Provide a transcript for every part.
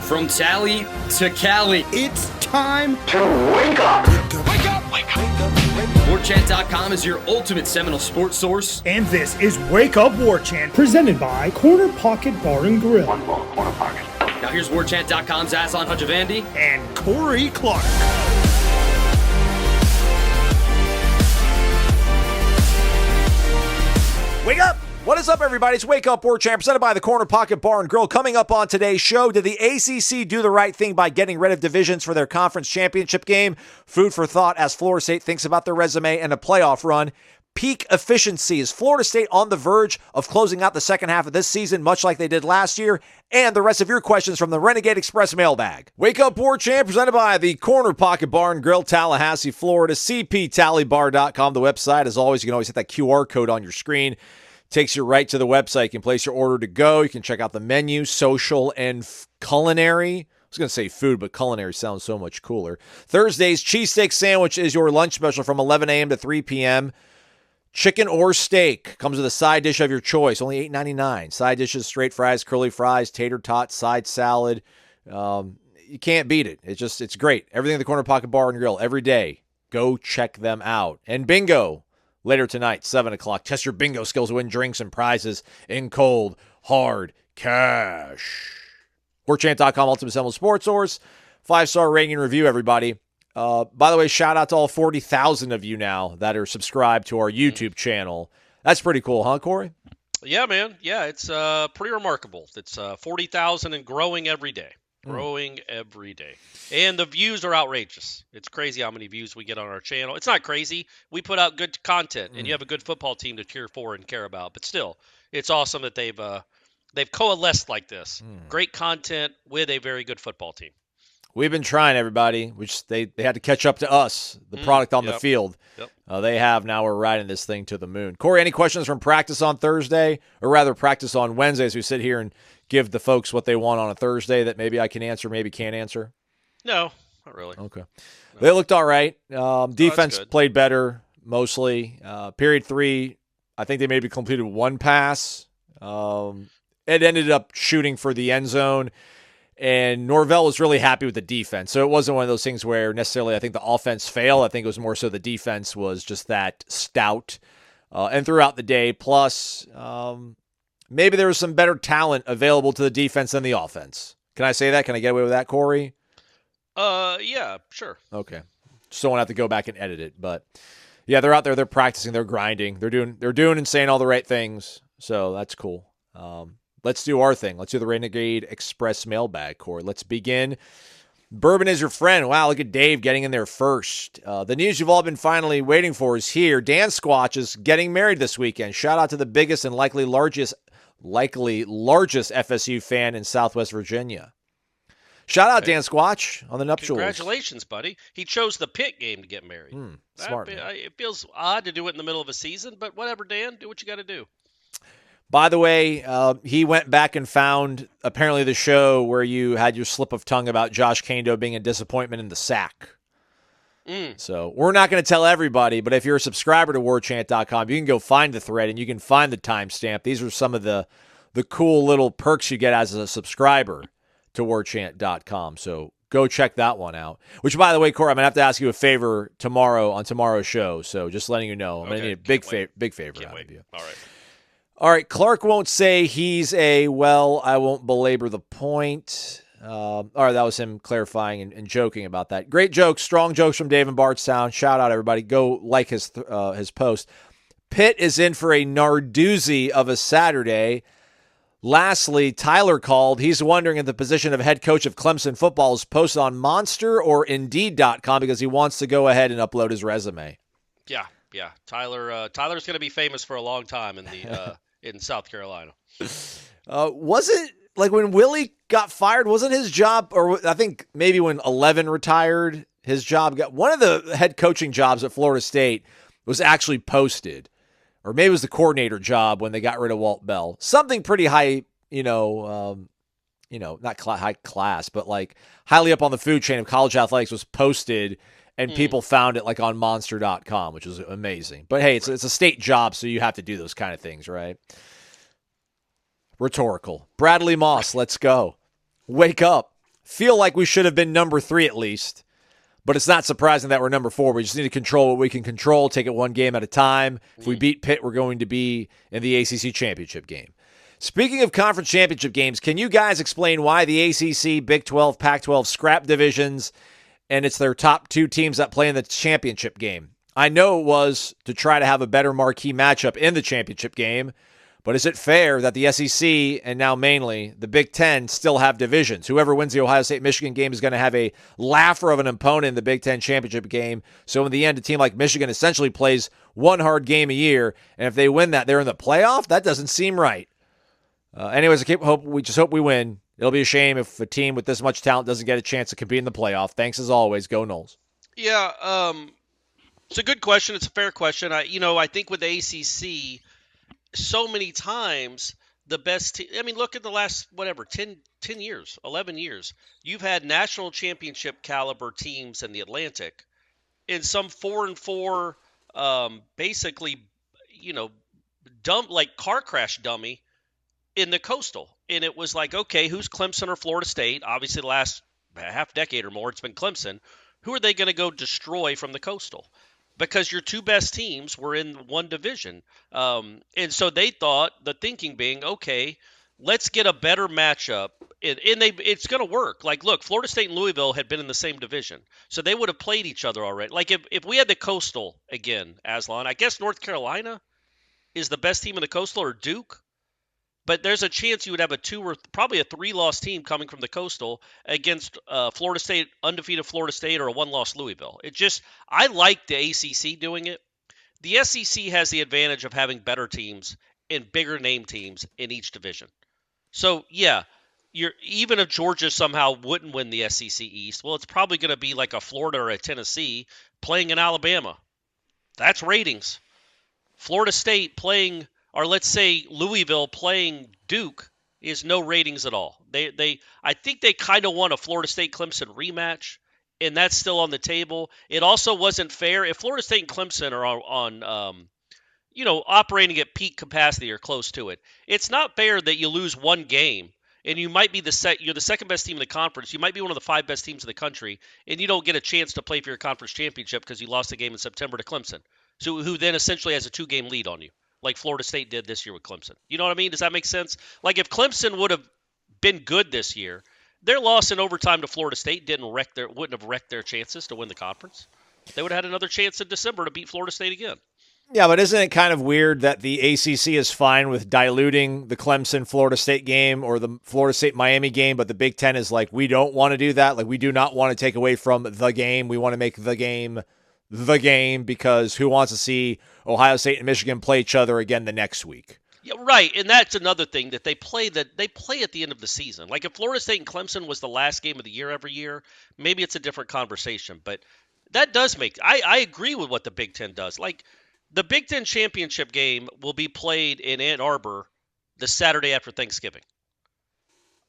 From Tally to Cali, It's time to wake up. Wake up! Wake up! Warchant.com is your ultimate Seminole sports source. And this is Wake Up Warchant, presented by Corner Pocket Bar and Grill. One more corner pocket. Now here's Warchant.com's Aslan Hajavandi. And Corey Clark. Wake up! What is up, everybody? It's Wake Up Warchant, presented by the Corner Pocket Bar and Grill. Coming up on today's show, did the ACC do the right thing by getting rid of divisions for their conference championship game? Food for thought as Florida State thinks about their resume and a playoff run. Peak efficiency. Is Florida State on the verge of closing out the second half of this season, much like they did last year? And the rest of your questions from the Renegade Express mailbag. Wake Up Warchant, presented by the Corner Pocket Bar and Grill, Tallahassee, Florida. CPTallybar.com, the website. As always, you can always hit that QR code on your screen. Takes you right to the website. You can place your order to go. You can check out the menu, social, and culinary. I was going to say food, but culinary sounds so much cooler. Thursday's cheesesteak sandwich is your lunch special from 11 a.m. to 3 p.m. Chicken or steak comes with a side dish of your choice, only $8.99. Side dishes, straight fries, curly fries, tater tots, side salad. You can't beat it. It's great. Everything at the Corner Pocket Bar and Grill every day. Go check them out. And bingo. Later tonight, 7 o'clock. Test your bingo skills to win drinks and prizes in cold, hard cash. Warchant.com, Ultimate Seminole Sports Source. 5-star rating and review, everybody. By the way, shout out to all 40,000 of you now that are subscribed to our YouTube channel. That's pretty cool, huh, Corey? Yeah, man. Yeah, it's pretty remarkable. It's 40,000 and growing every day. Growing every day. And the views are outrageous. It's crazy how many views we get on our channel. It's not crazy. We put out good content, and you have a good football team to cheer for and care about. But still, it's awesome that they've coalesced like this. Great content with a very good football team. We've been trying, everybody. Which they had to catch up to us, the product on the field. Yep. They have. Now we're riding this thing to the moon. Corey, any questions from practice on Thursday, or rather practice on Wednesday as we sit here and give the folks what they want on a Thursday that maybe I can answer, maybe can't answer? No, not really. Okay. No. They looked all right. Defense good. played better, mostly. Period 3, I think they maybe completed one pass. It ended up shooting for the end zone, and Norvell was really happy with the defense. So it wasn't one of those things where necessarily I think the offense failed. I think it was more so the defense was just that stout. And throughout the day, plus maybe there was some better talent available to the defense than the offense. Can I say that? Can I get away with that, Corey? Yeah, sure. Okay. Just don't want to have to go back and edit it. But yeah, they're out there, they're practicing, they're grinding, they're doing and saying all the right things. So that's cool. Let's do our thing. Let's do the Renegade Express mailbag, Corey. Let's begin. Bourbon is your friend. Wow, look at Dave getting in there first. The news you've all been finally waiting for is here. Dan Squatch is getting married this weekend. Shout out to the biggest and likely largest FSU fan in Southwest Virginia. Shout out Dan Squatch on the nuptials. Congratulations, buddy. He chose the Pitt game to get married. Smart. It feels odd to do it in the middle of a season, but whatever, Dan. Do what you got to do. By the way, he went back and found apparently the show where you had your slip of tongue about Josh Kando being a disappointment in the sack. So we're not going to tell everybody, but if you're a subscriber to warchant.com, you can go find the thread and you can find the timestamp. These are some of the cool little perks you get as a subscriber to warchant.com. So go check that one out. Which, by the way, Corey, I'm going to have to ask you a favor tomorrow on tomorrow's show. So just letting you know, I'm going to need a big favor out of you. All right. Clark won't say he's I won't belabor the point. All right, that was him clarifying and joking about that. Great jokes, strong jokes from Dave in Bardstown. Shout out, everybody. Go like his post. Pitt is in for a Narduzzi of a Saturday. Lastly, Tyler called. He's wondering if the position of head coach of Clemson football is posted on Monster or Indeed.com because he wants to go ahead and upload his resume. Yeah. Tyler's going to be famous for a long time in South Carolina. Was it like when Willie got fired? Wasn't his job, or I think maybe when 11 retired, his job got one of the head coaching jobs at Florida State was actually posted. Or maybe it was the coordinator job when they got rid of Walt Bell. Something pretty high, not high class, but like highly up on the food chain of college athletics was posted, and people found it like on monster.com, which was amazing. But hey, it's a state job, so you have to do those kind of things, right? Rhetorical. Bradley Moss, let's go. Wake up. feel like we should have been number 3 at least. But it's not surprising that we're number 4. We just need to control what we can control, take it one game at a time. If we beat Pitt, we're going to be in the ACC championship game. Speaking of conference championship games, can you guys explain why the ACC, Big 12, Pac-12 scrap divisions, and it's their top 2 teams that play in the championship game? I know it was to try to have a better marquee matchup in the championship game, but is it fair that the SEC and now mainly the Big Ten still have divisions? Whoever wins the Ohio State-Michigan game is going to have a laugher of an opponent in the Big Ten championship game. So in the end, a team like Michigan essentially plays one hard game a year, and if they win that, they're in the playoff? That doesn't seem right. Anyways, we just hope we win. It'll be a shame if a team with this much talent doesn't get a chance to compete in the playoff. Thanks as always. Go Noles. Yeah, it's a good question. It's a fair question. I think with the ACC, so many times the best team, look at the last, 10 years, 11 years. You've had national championship caliber teams in the Atlantic and some 4-4, basically, dumb, like car crash dummy in the Coastal. And it was like, okay, who's Clemson or Florida State? Obviously the last half decade or more, it's been Clemson. Who are they going to go destroy from the Coastal? Because your 2 best teams were in one division. And so they thought, the thinking being, okay, let's get a better matchup. It's going to work. Like, look, Florida State and Louisville had been in the same division. So they would have played each other already. Like, if we had the Coastal again, Aslan, I guess North Carolina is the best team in the Coastal, or Duke. But there's a chance you would have a 2 or probably a 3-loss team coming from the Coastal against Florida State, undefeated Florida State, or a 1-loss Louisville. I like the ACC doing it. The SEC has the advantage of having better teams and bigger name teams in each division. So, yeah, even if Georgia somehow wouldn't win the SEC East, well, it's probably going to be like a Florida or a Tennessee playing in Alabama. That's ratings. Florida State playing, or let's say Louisville playing Duke, is no ratings at all. I think they kind of want a Florida State Clemson rematch, and that's still on the table. It also wasn't fair if Florida State and Clemson are on operating at peak capacity or close to it. It's not fair that you lose one game and you might be you're the second best team in the conference. You might be one of the 5 best teams in the country, and you don't get a chance to play for your conference championship because you lost a game in September to Clemson, so who then essentially has a 2-game lead on you, like Florida State did this year with Clemson. You know what I mean? Does that make sense? Like, if Clemson would have been good this year, their loss in overtime to Florida State wouldn't have wrecked their chances to win the conference. They would have had another chance in December to beat Florida State again. Yeah, but isn't it kind of weird that the ACC is fine with diluting the Clemson-Florida State game or the Florida State-Miami game, but the Big Ten is like, we don't want to do that. Like, we do not want to take away from the game. We want to make the game because who wants to see Ohio State and Michigan play each other again the next week? Yeah, right, and that's another thing that they play at the end of the season. Like, if Florida State and Clemson was the last game of the year every year, maybe it's a different conversation. But that does make – I agree with what the Big Ten does. Like, the Big Ten championship game will be played in Ann Arbor the Saturday after Thanksgiving.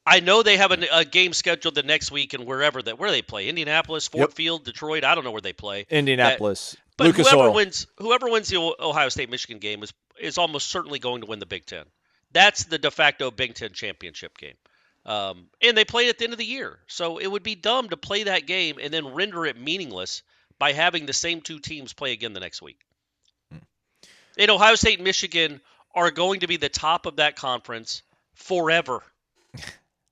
I know they have a game scheduled the next week and where they play. Indianapolis, Ford Field, Detroit. I don't know where they play. Indianapolis. But Lucas whoever Oil. wins the Ohio State-Michigan game is almost certainly going to win the Big Ten. That's the de facto Big Ten championship game. And they play at the end of the year. So it would be dumb to play that game and then render it meaningless by having the same 2 teams play again the next week. And Ohio State and Michigan are going to be the top of that conference forever.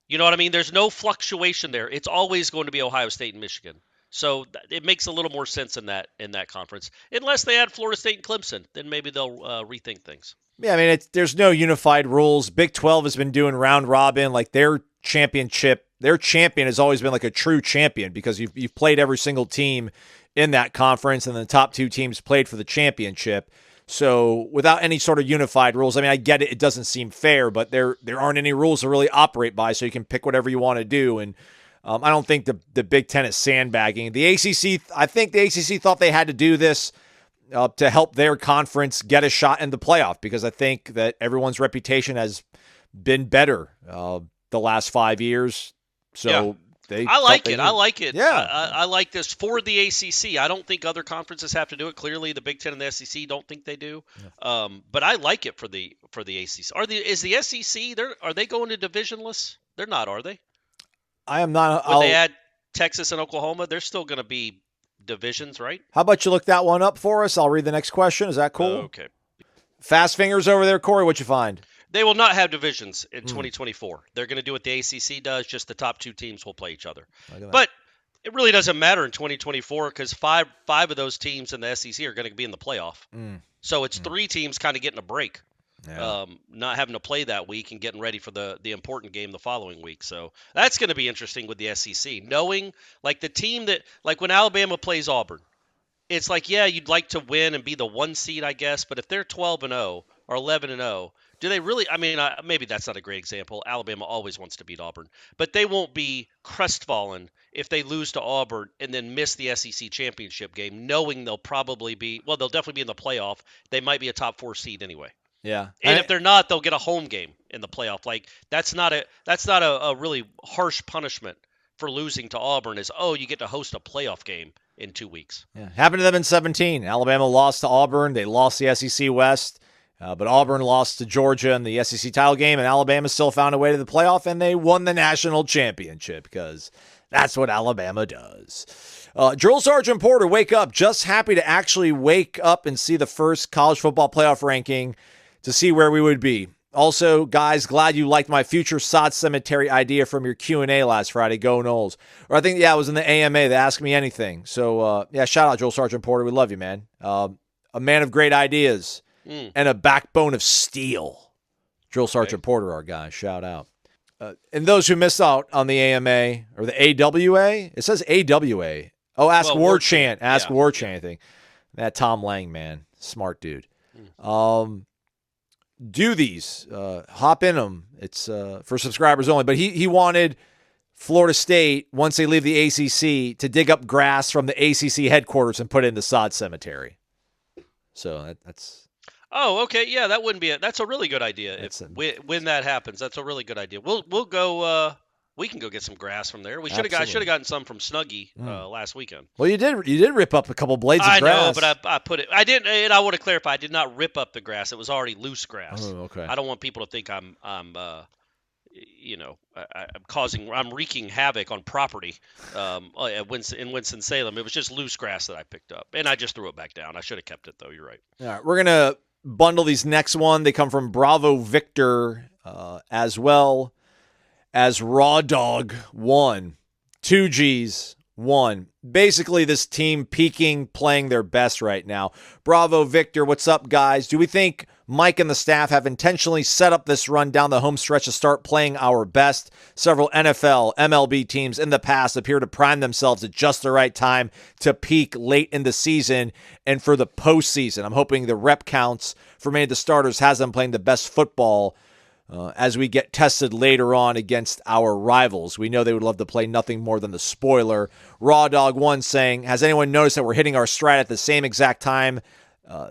You know what I mean? There's no fluctuation there. It's always going to be Ohio State and Michigan. So it makes a little more sense in that conference. Unless they add Florida State and Clemson, then maybe they'll rethink things. Yeah, I mean, there's no unified rules. Big 12 has been doing round robin. Like, their champion has always been like a true champion because you've played every single team in that conference, and the top 2 teams played for the championship. So without any sort of unified rules, I mean, I get it. It doesn't seem fair, but there aren't any rules to really operate by, so you can pick whatever you want to do. And I don't think the Big Ten is sandbagging. I think the ACC thought they had to do this to help their conference get a shot in the playoff, because I think that everyone's reputation has been better the last 5 years. So yeah. I like it. Yeah. I like this for the ACC. I don't think other conferences have to do it. Clearly, the Big Ten and the SEC don't think they do. Yeah. But I like it for the ACC. Is the SEC? Are they going to divisionless? They're not, are they? I am not. When they add Texas and Oklahoma, they're still going to be divisions, right? How about you look that one up for us? I'll read the next question. Is that cool? Okay. Fast fingers over there, Corey. What'd you find? They will not have divisions in 2024. They're going to do what the ACC does. Just the top 2 teams will play each other. But it really doesn't matter in 2024 because five of those teams in the SEC are going to be in the playoff. So it's 3 teams kind of getting a break, not having to play that week and getting ready for the important game the following week. So that's going to be interesting with the SEC, knowing like the team that like when Alabama plays Auburn, it's like, yeah, you'd like to win and be the 1 seed, I guess. But if they're 12-0 or 11-0, do they really? I mean, maybe that's not a great example. Alabama always wants to beat Auburn, but they won't be crestfallen if they lose to Auburn and then miss the SEC championship game, knowing they'll definitely be in the playoff. They might be a top 4 seed anyway. Yeah. And if they're not, they'll get a home game in the playoff. Like that's not a really harsh punishment for losing to Auburn is, you get to host a playoff game in 2 weeks. Yeah. Happened to them in 17. Alabama lost to Auburn. They lost the SEC West. But Auburn lost to Georgia in the SEC title game, and Alabama still found a way to the playoff, and they won the national championship because that's what Alabama does. Drill Sergeant Porter, wake up. Just happy to actually wake up and see the first college football playoff ranking to see where we would be. Also, guys, glad you liked my future sod cemetery idea from your Q&A last Friday. Go Noles. Or I think, it was in the AMA. They asked me anything. So, shout out Drill Sergeant Porter. We love you, man. A man of great ideas. And a backbone of steel. Drill Sergeant Porter, our guy. Shout out. And those who missed out on the AMA or the AWA, it says AWA. Oh, Ask Warchant. Ask Warchant, I think. That Tom Lang, man. Smart dude. Do these. Hop in them. It's for subscribers only. But he wanted Florida State, once they leave the ACC, to dig up grass from the ACC headquarters and put it in the sod cemetery. So that's... Oh, okay. Yeah, that wouldn't be that's a really good idea. When that happens, that's a really good idea. We'll go. We can go get some grass from there. Should have gotten some from Snuggie last weekend. Well, you did rip up a couple blades of grass. I know, but I put it. I didn't. And I want to clarify. I did not rip up the grass. It was already loose grass. Oh, okay. I don't want people to think I'm wreaking havoc on property in Winston-Salem. It was just loose grass that I picked up, and I just threw it back down. I should have kept it, though. You're right. All right, we're going to bundle these next one. They come from Bravo Victor as well as Raw Dog 1. 2 Gs, 1. Basically, this team peaking, playing their best right now. Bravo Victor, what's up, guys? Do we think Mike and the staff have intentionally set up this run down the home stretch to start playing our best? Several NFL, MLB teams in the past appear to prime themselves at just the right time to peak late in the season and for the postseason. I'm hoping the rep counts for many of the starters has them playing the best football as we get tested later on against our rivals. We know they would love to play nothing more than the spoiler. Raw Dog 1 saying, has anyone noticed that we're hitting our stride at the same exact time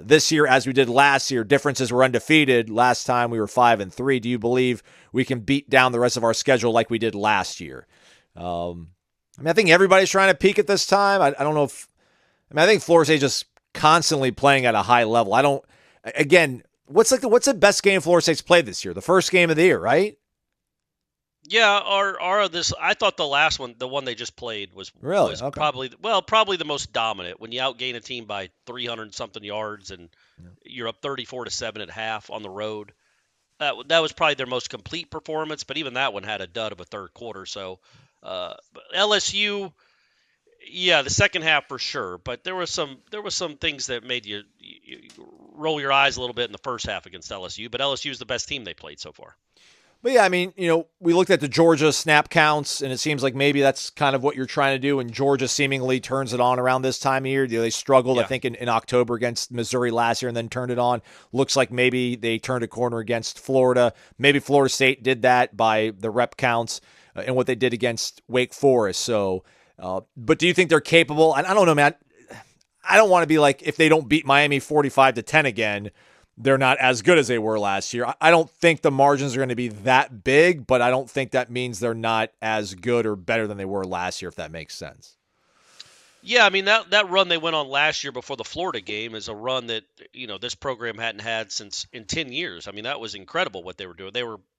this year as we did last year? Differences were undefeated. Last time we were 5-3. Do you believe we can beat down the rest of our schedule like we did last year? I think everybody's trying to peak at this time. I don't know if... I think Florida State's just constantly playing at a high level. What's the best game Florida State's played this year? The first game of the year, right? Yeah, I thought the last one, the one they just played, was okay. probably the most dominant. When you outgain a team by 300 something yards and you're up 34-7 at half on the road, that was probably their most complete performance. But even that one had a dud of a third quarter. So LSU, the second half for sure. But there was some things that made you roll your eyes a little bit in the first half against LSU. But LSU is the best team they played so far. But we looked at the Georgia snap counts, and it seems like maybe that's kind of what you're trying to do, and Georgia seemingly turns it on around this time of year. They struggled, I think, in October against Missouri last year and then turned it on. Looks like maybe they turned a corner against Florida. Maybe Florida State did that by the rep counts and what they did against Wake Forest. So, but do you think they're capable? I don't know, man. I don't want to be like, if they don't beat Miami 45-10 again, they're not as good as they were last year. I don't think the margins are going to be that big, but I don't think that means they're not as good or better than they were last year, if that makes sense. Yeah, I mean, that run they went on last year before the Florida game is a run that, this program hadn't had since in 10 years. I mean, that was incredible what they were doing.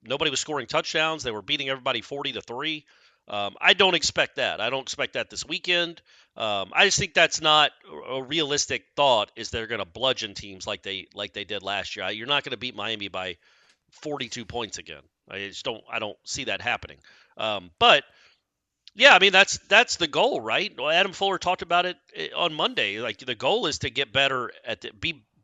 Nobody was scoring touchdowns. They were beating everybody 40-3. I don't expect that. I don't expect that this weekend. I just think that's not a realistic thought. Is they're going to bludgeon teams like they did last year? You're not going to beat Miami by 42 points again. I don't see that happening. But yeah, I mean that's the goal, right? Well, Adam Fuller talked about it on Monday. Like the goal is to get better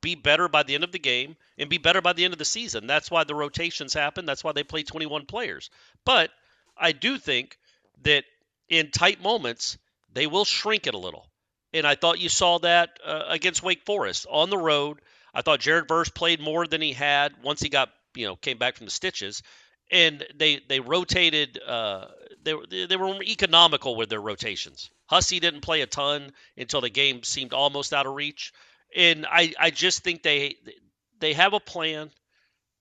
be better by the end of the game and be better by the end of the season. That's why the rotations happen. That's why they play 21 players. But I do think that in tight moments they will shrink it a little. And I thought you saw that against Wake Forest on the road. I thought Jared Verse played more than he had once he got came back from the stitches, and they rotated. They were economical with their rotations. Hussey didn't play a ton until the game seemed almost out of reach, and I just think they have a plan,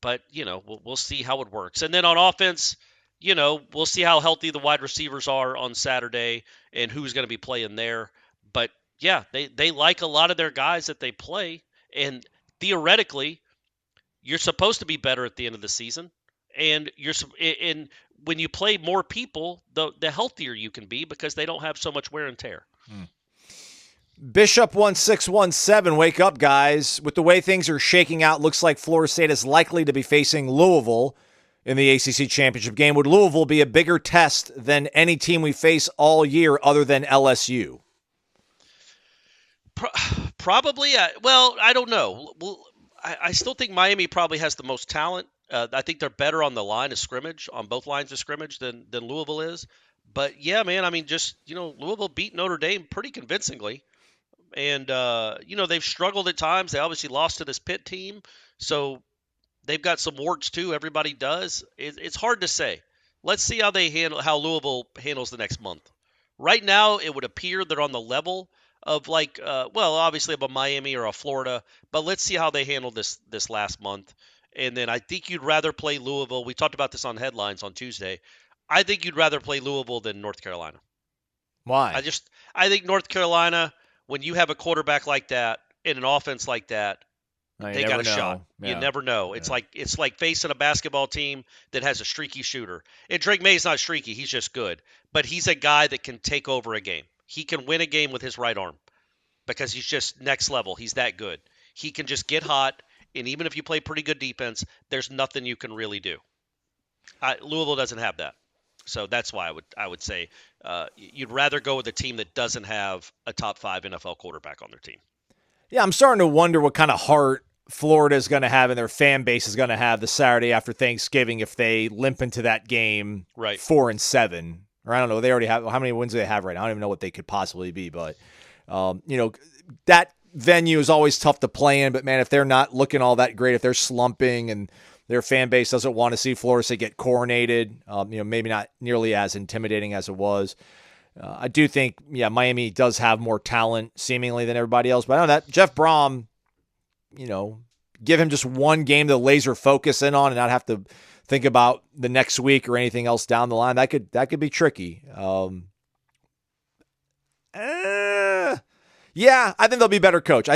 but we'll see how it works. And then on offense, we'll see how healthy the wide receivers are on Saturday and who's going to be playing there. But yeah, they like a lot of their guys that they play, and theoretically, you're supposed to be better at the end of the season, and when you play more people, the healthier you can be because they don't have so much wear and tear. Bishop 1617, wake up, guys. With the way things are shaking out, looks like Florida State is likely to be facing Louisville in the ACC championship game. Would Louisville be a bigger test than any team we face all year other than LSU? Probably. Well, I don't know. I still think Miami probably has the most talent. I think they're better on the line of scrimmage, on both lines of scrimmage than Louisville is. But yeah, man, I mean, just, Louisville beat Notre Dame pretty convincingly. And, they've struggled at times. They obviously lost to this Pitt team. So they've got some warts too. Everybody does. It's hard to say. Let's see how Louisville handles the next month. Right now, it would appear they're on the level of obviously of a Miami or a Florida, but let's see how they handle this last month. And then I think you'd rather play Louisville. We talked about this on Headlines on Tuesday. I think you'd rather play Louisville than North Carolina. Why? I think North Carolina, when you have a quarterback like that and an offense like that, they got a shot. Yeah. You never know. It's like facing a basketball team that has a streaky shooter. And Drake May's not streaky. He's just good. But he's a guy that can take over a game. He can win a game with his right arm because he's just next level. He's that good. He can just get hot, and even if you play pretty good defense, there's nothing you can really do. Louisville doesn't have that. So that's why I would say you'd rather go with a team that doesn't have a top 5 NFL quarterback on their team. Yeah, I'm starting to wonder what kind of heart Florida is going to have and their fan base is going to have the Saturday after Thanksgiving if they limp into that game 4-7. Or I don't know. They already have – how many wins do they have right now? I don't even know what they could possibly be. But, that venue is always tough to play in. But, man, if they're not looking all that great, if they're slumping and their fan base doesn't want to see Florida State get coronated, maybe not nearly as intimidating as it was. I do think, Miami does have more talent seemingly than everybody else. But I know that Jeff Brom, give him just one game to laser focus in on and not have to – think about the next week or anything else down the line. That could be tricky. I think they'll be better coach.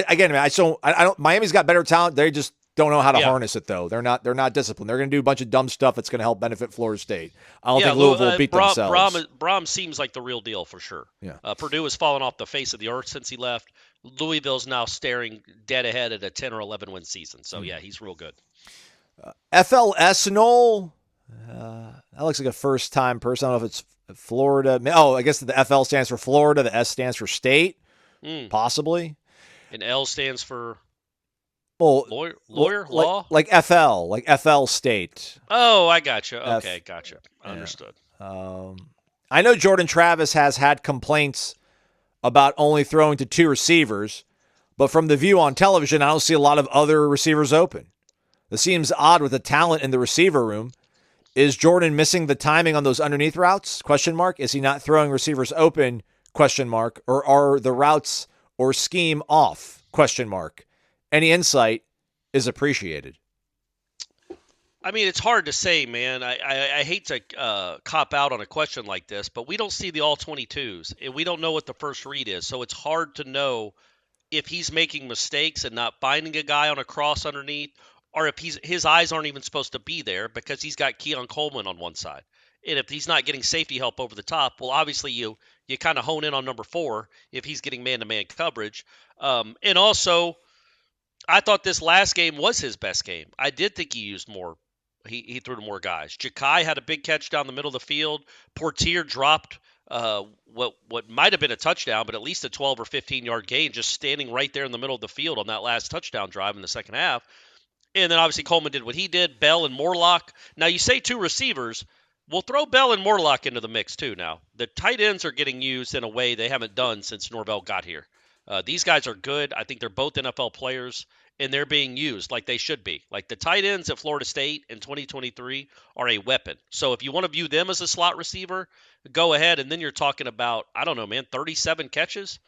Miami's got better talent. They just don't know how to harness it though. They're not disciplined. They're going to do a bunch of dumb stuff that's going to help benefit Florida State. I don't think Louisville will beat themselves. Brom seems like the real deal for sure. Yeah. Purdue has fallen off the face of the earth since he left. Louisville's now staring dead ahead at a 10 or 11 win season. So yeah, he's real good. FLS Nole, that looks like a first-time person. I don't know if it's Florida. Oh, I guess the FL stands for Florida. The S stands for state, possibly. And L stands for lawyer, law? Like FL state. Oh, I gotcha. Okay, gotcha. Understood. I know Jordan Travis has had complaints about only throwing to 2 receivers, but from the view on television, I don't see a lot of other receivers open. This seems odd with the talent in the receiver room. Is Jordan missing the timing on those underneath routes? ? Is he not throwing receivers open? ? Or are the routes or scheme off? ? Any insight is appreciated. I mean, it's hard to say, man. I hate to cop out on a question like this, but we don't see the all 22s, and we don't know what the first read is. So it's hard to know if he's making mistakes and not finding a guy on a cross underneath, or if his eyes aren't even supposed to be there because he's got Keon Coleman on one side. And if he's not getting safety help over the top, well, obviously you kind of hone in on number 4 if he's getting man-to-man coverage. And also, I thought this last game was his best game. I did think he used more. He threw to more guys. Ja'Kai had a big catch down the middle of the field. Portier dropped what might have been a touchdown, but at least a 12 or 15-yard gain, just standing right there in the middle of the field on that last touchdown drive in the second half. And then obviously Coleman did what he did. Bell and Morlock. Now you say 2 receivers. We'll throw Bell and Morlock into the mix too now. The tight ends are getting used in a way they haven't done since Norvell got here. These guys are good. I think they're both NFL players, and they're being used like they should be. Like the tight ends at Florida State in 2023 are a weapon. So if you want to view them as a slot receiver, go ahead. And then you're talking about, I don't know, man, 37 catches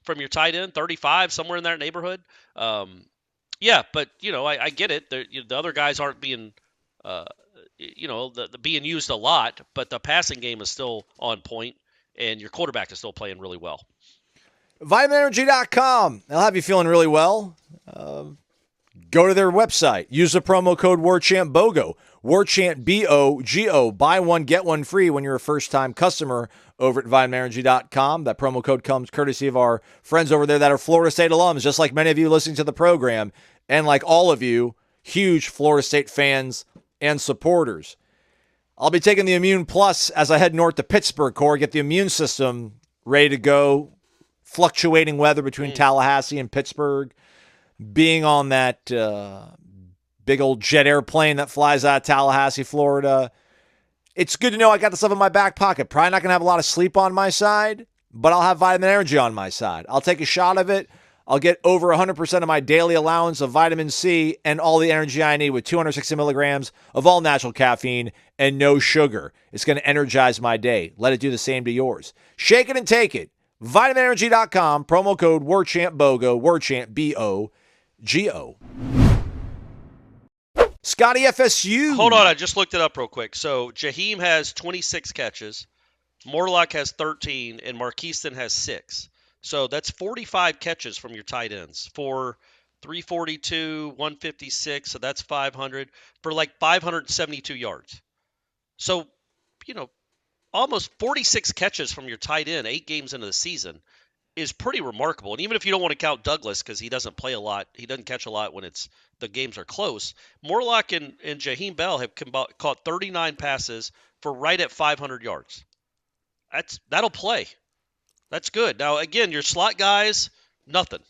from your tight end, 35, somewhere in that neighborhood. Yeah, but, I get it. The other guys aren't being being used a lot, but the passing game is still on point, and your quarterback is still playing really well. VitaminEnergy.com. They'll have you feeling really well. Go to their website. Use the promo code WARCHANT BOGO. WARCHANT BOGO. Buy one, get one free when you're a first-time customer over at VitaminEnergy.com. That promo code comes courtesy of our friends over there that are Florida State alums, just like many of you listening to the program, and like all of you, huge Florida State fans and supporters. I'll be taking the Immune Plus as I head north to Pittsburgh, Corey, get the immune system ready to go. Fluctuating weather between Tallahassee and Pittsburgh. Being on that big old jet airplane that flies out of Tallahassee, Florida. It's good to know I got the stuff in my back pocket. Probably not going to have a lot of sleep on my side, but I'll have vitamin energy on my side. I'll take a shot of it. I'll get over 100% of my daily allowance of vitamin C and all the energy I need with 260 milligrams of all natural caffeine and no sugar. It's going to energize my day. Let it do the same to yours. Shake it and take it. VitaminEnergy.com, promo code WARCHANT BOGO, WARCHANT BOGO. Scotty FSU. Hold on, I just looked it up real quick. So Jaheim has 26 catches, Morlock has 13, and Marquiston has 6. So that's 45 catches from your tight ends for 342, 156, so that's 500, for like 572 yards. So, almost 46 catches from your tight end 8 games into the season is pretty remarkable. And even if you don't want to count Douglas because he doesn't play a lot, he doesn't catch a lot when the games are close, Morlock and Jaheim Bell have caught 39 passes for right at 500 yards. That'll play. That's good. Now, again, your slot guys, nothing.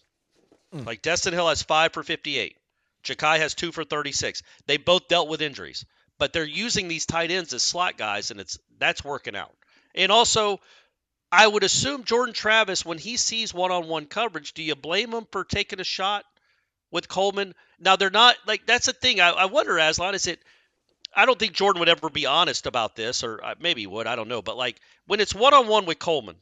Like Destin Hill has 5 for 58. Ja'Kai has 2 for 36. They both dealt with injuries. But they're using these tight ends as slot guys, and that's working out. And also, I would assume Jordan Travis, when he sees one-on-one coverage, do you blame him for taking a shot with Coleman? Now, they're not – like, that's the thing. I wonder, Aslan, I don't think Jordan would ever be honest about this, or maybe he would. I don't know. But, like, when it's one-on-one with Coleman,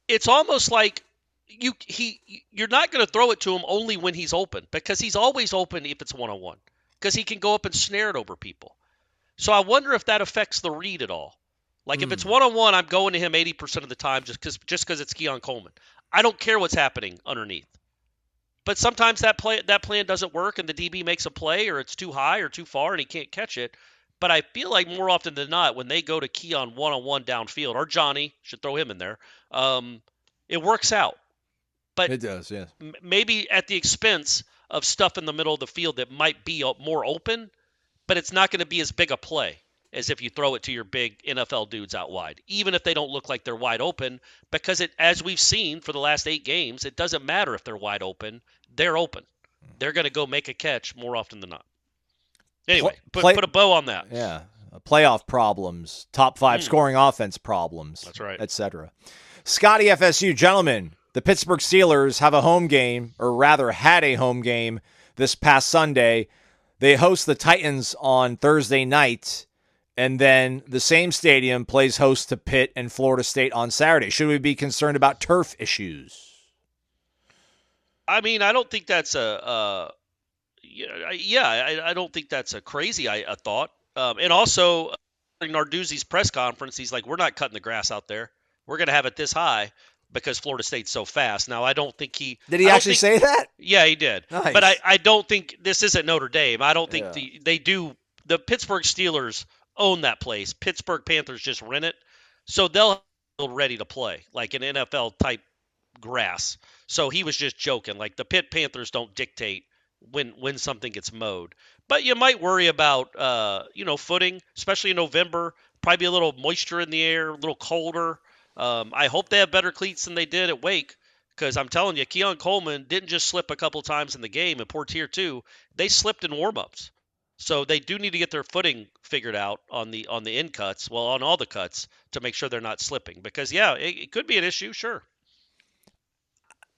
it's almost like you're not going to throw it to him only when he's open, because he's always open if it's one-on-one, because he can go up and snare it over people. So I wonder if that affects the read at all. Like if it's one-on-one, I'm going to him 80% of the time just because it's Keon Coleman. I don't care what's happening underneath. But sometimes that plan doesn't work and the DB makes a play, or it's too high or too far and he can't catch it. But I feel like more often than not, when they go to Keon one-on-one downfield, or Johnny, should throw him in there, it works out. But it does, yes. Maybe at the expense of stuff in the middle of the field that might be more open, but it's not going to be as big a play as if you throw it to your big NFL dudes out wide, even if they don't look like they're wide open, because as we've seen for the last 8 games, it doesn't matter if they're wide open. They're open. They're going to go make a catch more often than not. Anyway, put a bow on that. Yeah, playoff problems, top 5 scoring offense problems. That's right. Etc. Scotty FSU, gentlemen, the Pittsburgh Steelers have a home game, or rather had a home game this past Sunday. They host the Titans on Thursday night, and then the same stadium plays host to Pitt and Florida State on Saturday. Should we be concerned about turf issues? I mean, I don't think that's I don't think that's a crazy thought. And also, in Narduzzi's press conference, he's like, we're not cutting the grass out there. We're going to have it this high because Florida State's so fast. Now, I don't think he – Did he actually say that? Yeah, he did. Nice. But I don't think – this isn't Notre Dame. I don't think they do – the Pittsburgh Steelers own that place. Pittsburgh Panthers just rent it, so they'll be ready to play like an NFL type grass. So he was just joking. Like the Pitt Panthers don't dictate when something gets mowed, but you might worry about footing, especially in November. Probably a little moisture in the air, a little colder. I hope they have better cleats than they did at Wake, because I'm telling you, Keon Coleman didn't just slip a couple times in the game, and Portier too. They slipped in warmups. So they do need to get their footing figured out on the in cuts, well, on all the cuts, to make sure they're not slipping. Because it could be an issue, sure.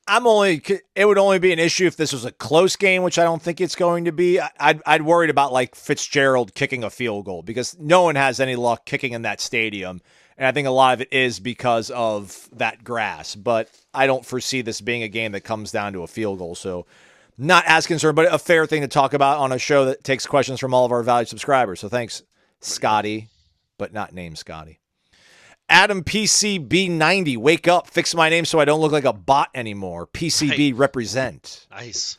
It would only be an issue if this was a close game, which I don't think it's going to be. I'd worried about like Fitzgerald kicking a field goal, because no one has any luck kicking in that stadium. And I think a lot of it is because of that grass, but I don't foresee this being a game that comes down to a field goal. So not as concerned, but a fair thing to talk about on a show that takes questions from all of our valued subscribers. So thanks, Scotty, but not named Scotty. Adam PCB90, wake up, fix my name so I don't look like a bot anymore. PCB represent. Nice.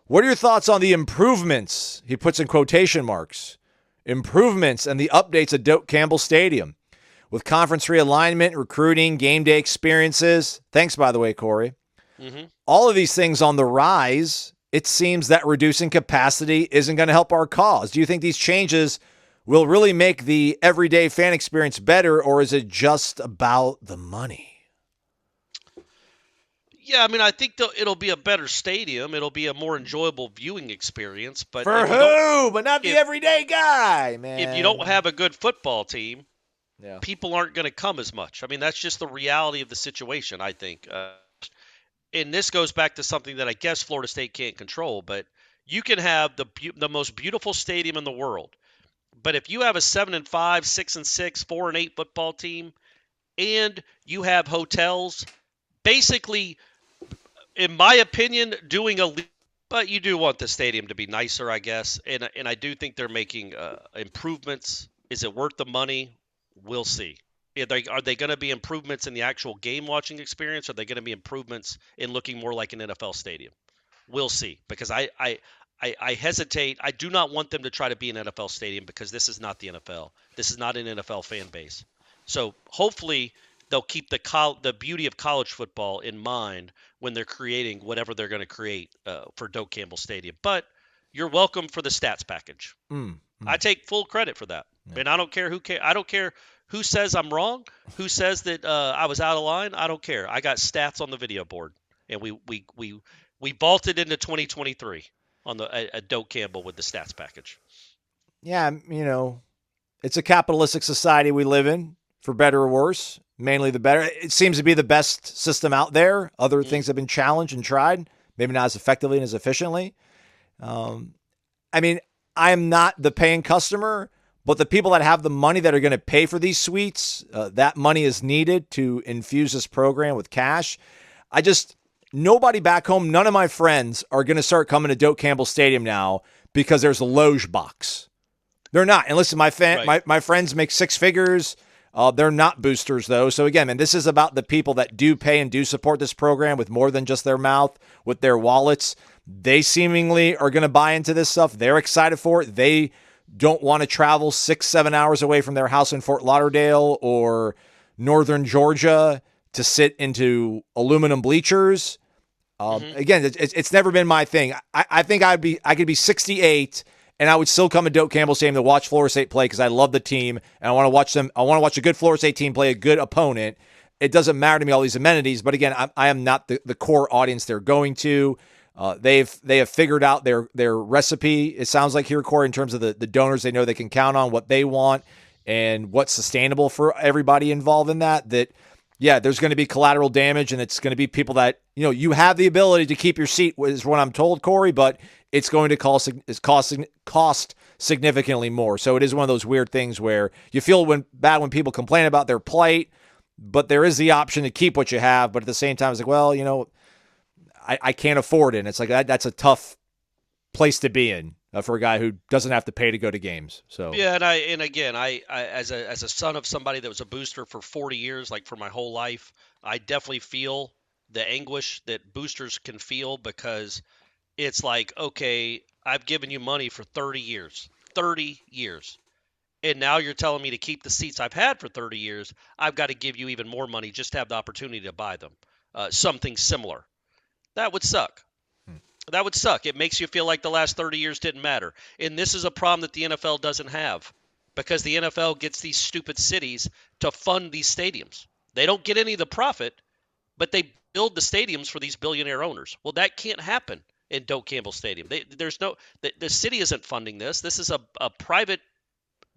What are your thoughts on the improvements, he puts in quotation marks, improvements and the updates at Doak Campbell Stadium with conference realignment, recruiting, game day experiences? Thanks, by the way, Corey. Mm-hmm. All of these things on the rise. It seems that reducing capacity isn't going to help our cause. Do you think these changes will really make the everyday fan experience better, or is it just about the money? Yeah, I mean, I think it'll be a better stadium. It'll be a more enjoyable viewing experience. But for who? But not the everyday guy, man. If you don't have a good football team, yeah, people aren't going to come as much. I mean, that's just the reality of the situation, I think. And this goes back to something that I guess Florida State can't control, but you can have the most beautiful stadium in the world. But if you have a 7-5, 6-6, 4-8 football team, and you have hotels, basically, in my opinion, but you do want the stadium to be nicer, I guess. And I do think they're making improvements. Is it worth the money? We'll see. Are they going to be improvements in the actual game watching experience? Or are they going to be improvements in looking more like an NFL stadium? We'll see, because I hesitate. I do not want them to try to be an NFL stadium, because this is not the NFL. This is not an NFL fan base. So hopefully they'll keep the beauty of college football in mind when they're creating whatever they're going to create for Doak Campbell Stadium. But you're welcome for the stats package. I take full credit for that. Yeah. And I don't care I don't care who says I'm wrong, who says that I was out of line. I don't care. I got stats on the video board, and we vaulted into 2023 on at Doak Campbell with the stats package. Yeah, it's a capitalistic society we live in, for better or worse. Mainly the better. It seems to be the best system out there. Other things have been challenged and tried, maybe not as effectively and as efficiently. I mean, I am not the paying customer, but the people that have the money that are going to pay for these suites, that money is needed to infuse this program with cash. Nobody back home, none of my friends are going to start coming to Doak Campbell Stadium now because there's a Loge box. They're not. And listen, my friends make six figures. They're not boosters, though. So again, and this is about the people that do pay and do support this program with more than just their mouth, with their wallets. They seemingly are going to buy into this stuff. They're excited for it. They don't want to travel 6-7 hours away from their house in Fort Lauderdale or northern Georgia to sit into aluminum bleachers. Again, it's never been my thing. I think I could be 68 and I would still come to Doak Campbell Stadium to watch Florida State play, because I love the team and I want to watch them. I want to watch a good Florida State team play a good opponent. It doesn't matter to me all these amenities, but again, I am not the core audience they're going to. They have figured out their recipe. It sounds like here, Corey, in terms of the donors they know they can count on, what they want, and what's sustainable for everybody involved in that. Yeah, there's going to be collateral damage, and it's going to be people that, you have the ability to keep your seat, is what I'm told, Corey, but it's going to cost significantly more. So it is one of those weird things where you feel bad when people complain about their plight, but there is the option to keep what you have. But at the same time, it's like, well, I can't afford it. And it's like that's a tough place to be in for a guy who doesn't have to pay to go to games. So yeah, and again, I as a son of somebody that was a booster for 40 years, like for my whole life, I definitely feel the anguish that boosters can feel, because it's like, okay, I've given you money for 30 years, And now you're telling me to keep the seats I've had for 30 years. I've got to give you even more money just to have the opportunity to buy them. Something similar. That would suck. That would suck. It makes you feel like the last 30 years didn't matter. And this is a problem that the NFL doesn't have because the NFL gets these stupid cities to fund these stadiums. They don't get any of the profit, but they build the stadiums for these billionaire owners. Well, that can't happen in Doak Campbell Stadium. The city isn't funding this. This is a private.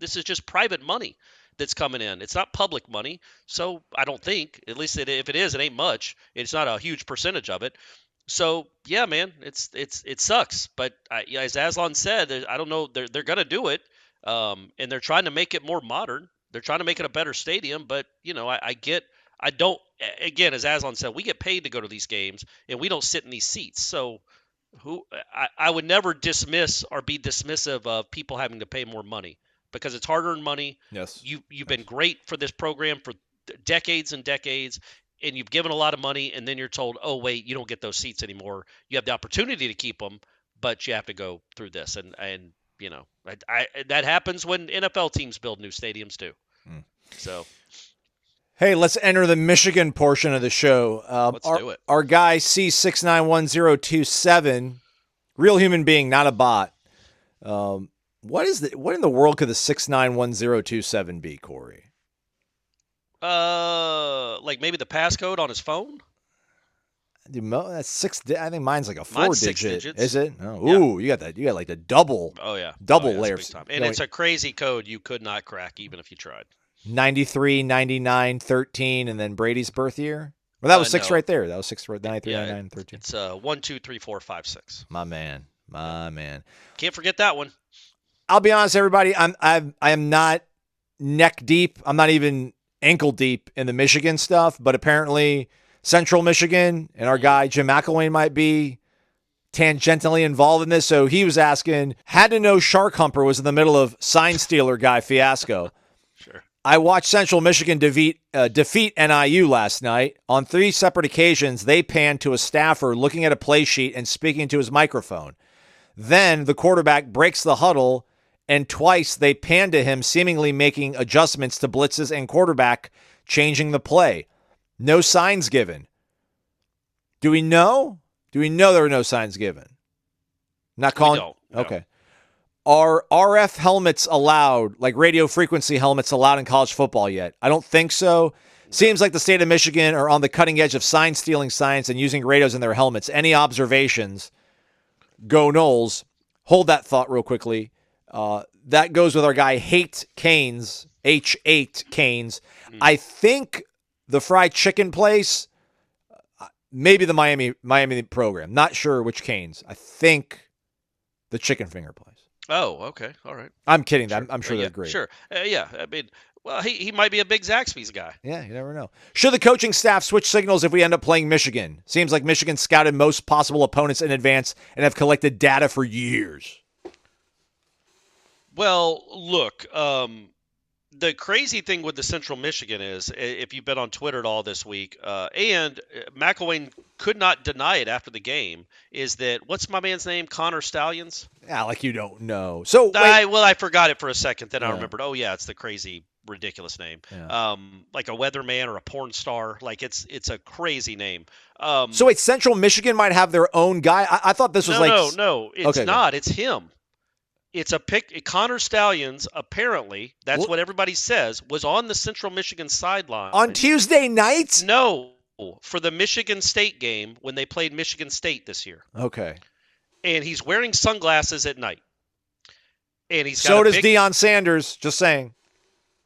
This is just private money that's coming in. It's not public money. So I don't think, at least if it is, it ain't much. It's not a huge percentage of it. So yeah, man, it sucks. But as Aslan said, I don't know. They're gonna do it, and they're trying to make it more modern. They're trying to make it a better stadium. But I don't. Again, as Aslan said, we get paid to go to these games, and we don't sit in these seats. So I would never dismiss or be dismissive of people having to pay more money because it's hard-earned money. Yes. You've been great for this program for decades and decades. And you've given a lot of money, and then you're told, oh, wait, you don't get those seats anymore. You have the opportunity to keep them, but you have to go through this. And that happens when NFL teams build new stadiums too. So, hey, let's enter the Michigan portion of the show. Let's do it. Our guy C691027, real human being, not a bot. What in the world could the 691027 be, Corey? Like maybe the passcode on his phone. Dude, that's 6. I think mine's like a 4-digit. Mine's 6 digits. Is it? Oh, ooh, you got that. You got like the double. Oh yeah, double that's layers. big time. And it's a crazy code you could not crack even if you tried. 93, 99, 13, and then Brady's birth year. Well, that was 6 no. right there. That was 6. 93, 99, 13. It's 1, 2, 3, 4, 5, 6. My man. Can't forget that one. I'll be honest, everybody. I am not neck deep. I'm not even ankle deep in the Michigan stuff, but apparently Central Michigan and our guy Jim McElwain might be tangentially involved in this. So he was asking, had to know Shark Humper was in the middle of sign stealer guy fiasco. Sure. I watched Central Michigan defeat NIU last night. On 3 separate occasions, they panned to a staffer looking at a play sheet and speaking to his microphone. Then the quarterback breaks the huddle, and twice they panned to him, seemingly making adjustments to blitzes and quarterback changing the play. No signs given. Do we know? Do we know there were no signs given? Not calling. We don't. No. Okay. Are RF helmets allowed, like radio frequency helmets allowed in college football yet? I don't think so. Seems like the state of Michigan are on the cutting edge of sign stealing science and using radios in their helmets. Any observations? Go Noles. Hold that thought real quickly. That goes with our guy Hate Canes, H8 Canes. I think the fried chicken place, maybe the Miami program. Not sure which Canes. I think the chicken finger place. Oh, okay. All right. I'm kidding. Sure. I'm sure they're great. Sure. Yeah. I mean, well, he might be a big Zaxby's guy. Yeah, you never know. Should the coaching staff switch signals if we end up playing Michigan? Seems like Michigan scouted most possible opponents in advance and have collected data for years. Well, look, the crazy thing with the Central Michigan is, if you've been on Twitter at all this week, and McElwain could not deny it after the game, is that, what's my man's name? Connor Stallions? Yeah, like you don't know. So I forgot it for a second. Then I Yeah. remembered. Oh yeah, it's the crazy, ridiculous name. Yeah. Like a weatherman or a porn star. Like it's a crazy name. So wait, Central Michigan might have their own guy? I thought this was no, it's Okay, not. It's him. It's a pick. Connor Stallions, apparently, that's what everybody says, was on the Central Michigan sideline. on Tuesday nights? No, for the Michigan State game when they played Michigan State this year. Okay. And he's wearing sunglasses at night. And he's got So a does big, Deion Sanders, just saying.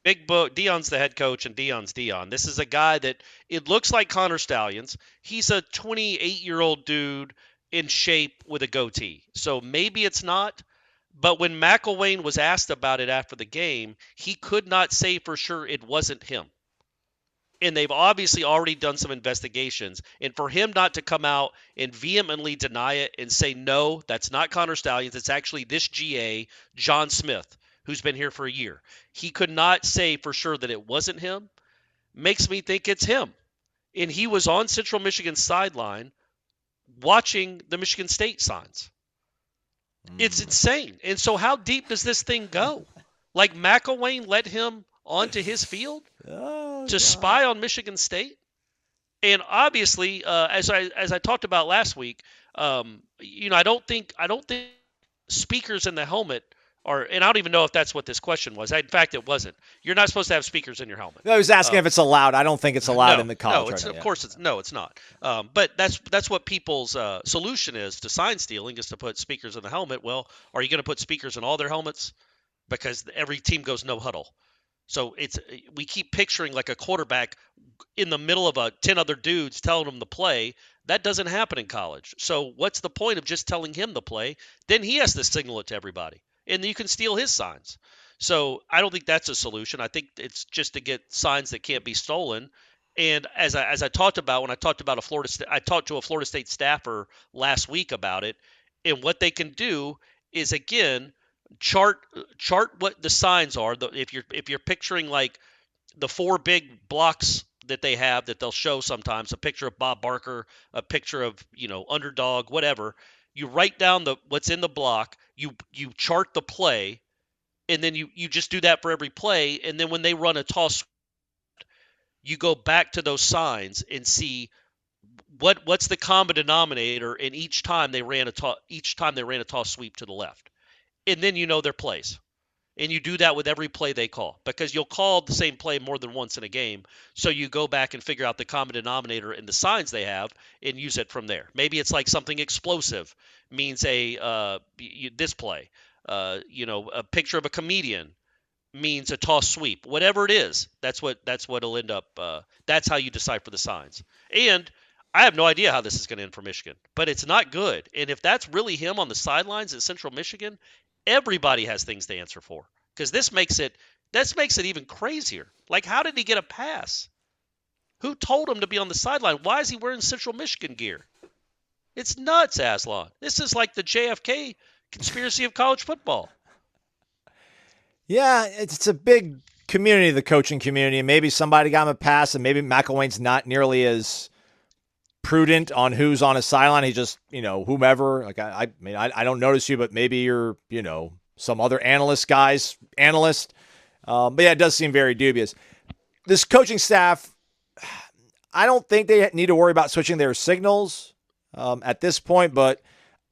big book. Deion's the head coach, and Deion's Deion. This is a guy that it looks like Connor Stallions. He's a 28-year-old dude in shape with a goatee. So maybe it's not. But when McElwain was asked about it after the game, he could not say for sure it wasn't him. And they've obviously already done some investigations. And for him not to come out and vehemently deny it and say, no, that's not Connor Stallions, it's actually this GA, John Smith, who's been here for a year. He could not say for sure that it wasn't him. Makes me think it's him. And he was on Central Michigan's sideline watching the Michigan State signs. It's insane. And so how deep does this thing go? Like McElwain led him onto his field to spy on Michigan State. And obviously, as I talked about last week, I don't think speakers in the helmet are, and I don't even know if that's what this question was. In fact, it wasn't. You're not supposed to have speakers in your helmet. No, I was asking if it's allowed. I don't think it's allowed in the college. No, of course it's not. But that's what people's solution is to sign stealing, is to put speakers in the helmet. Well, are you going to put speakers in all their helmets? Because every team goes no huddle. So we keep picturing like a quarterback in the middle of 10 other dudes telling him to play. That doesn't happen in college. So what's the point of just telling him to play? Then he has to signal it to everybody, and you can steal his signs. So I don't think that's a solution. I think it's just to get signs that can't be stolen. And as I talked about when I talked about I talked to a Florida State staffer last week about it, and what they can do is, again, chart what the signs are. If you're picturing like the 4 big blocks that they have that they'll show sometimes, a picture of Bob Barker, a picture of underdog, whatever. You write down what's in the block. You chart the play, and then you just do that for every play. And then when they run a toss, you go back to those signs and see what's the common denominator in each time they ran a toss sweep to the left. And then you know their plays. And you do that with every play they call, because you'll call the same play more than once in a game. So you go back and figure out the common denominator in the signs they have and use it from there. Maybe it's like something explosive means this play. A picture of a comedian means a toss sweep. Whatever it is, that's what it'll end up. That's how you decipher the signs. And I have no idea how this is going to end for Michigan, but it's not good. And if that's really him on the sidelines at Central Michigan, everybody has things to answer for, because this makes it even crazier. Like, how did he get a pass? Who told him to be on the sideline? Why is he wearing Central Michigan gear? It's nuts, Aslan. This is like the JFK conspiracy of college football. Yeah, it's a big community, the coaching community, and maybe somebody got him a pass, and maybe McElwain's not nearly as prudent on who's on his sideline. He just, whomever. Like, I mean, I don't notice you, but maybe you're, some other analyst. But yeah, it does seem very dubious. This coaching staff, I don't think they need to worry about switching their signals at this point, but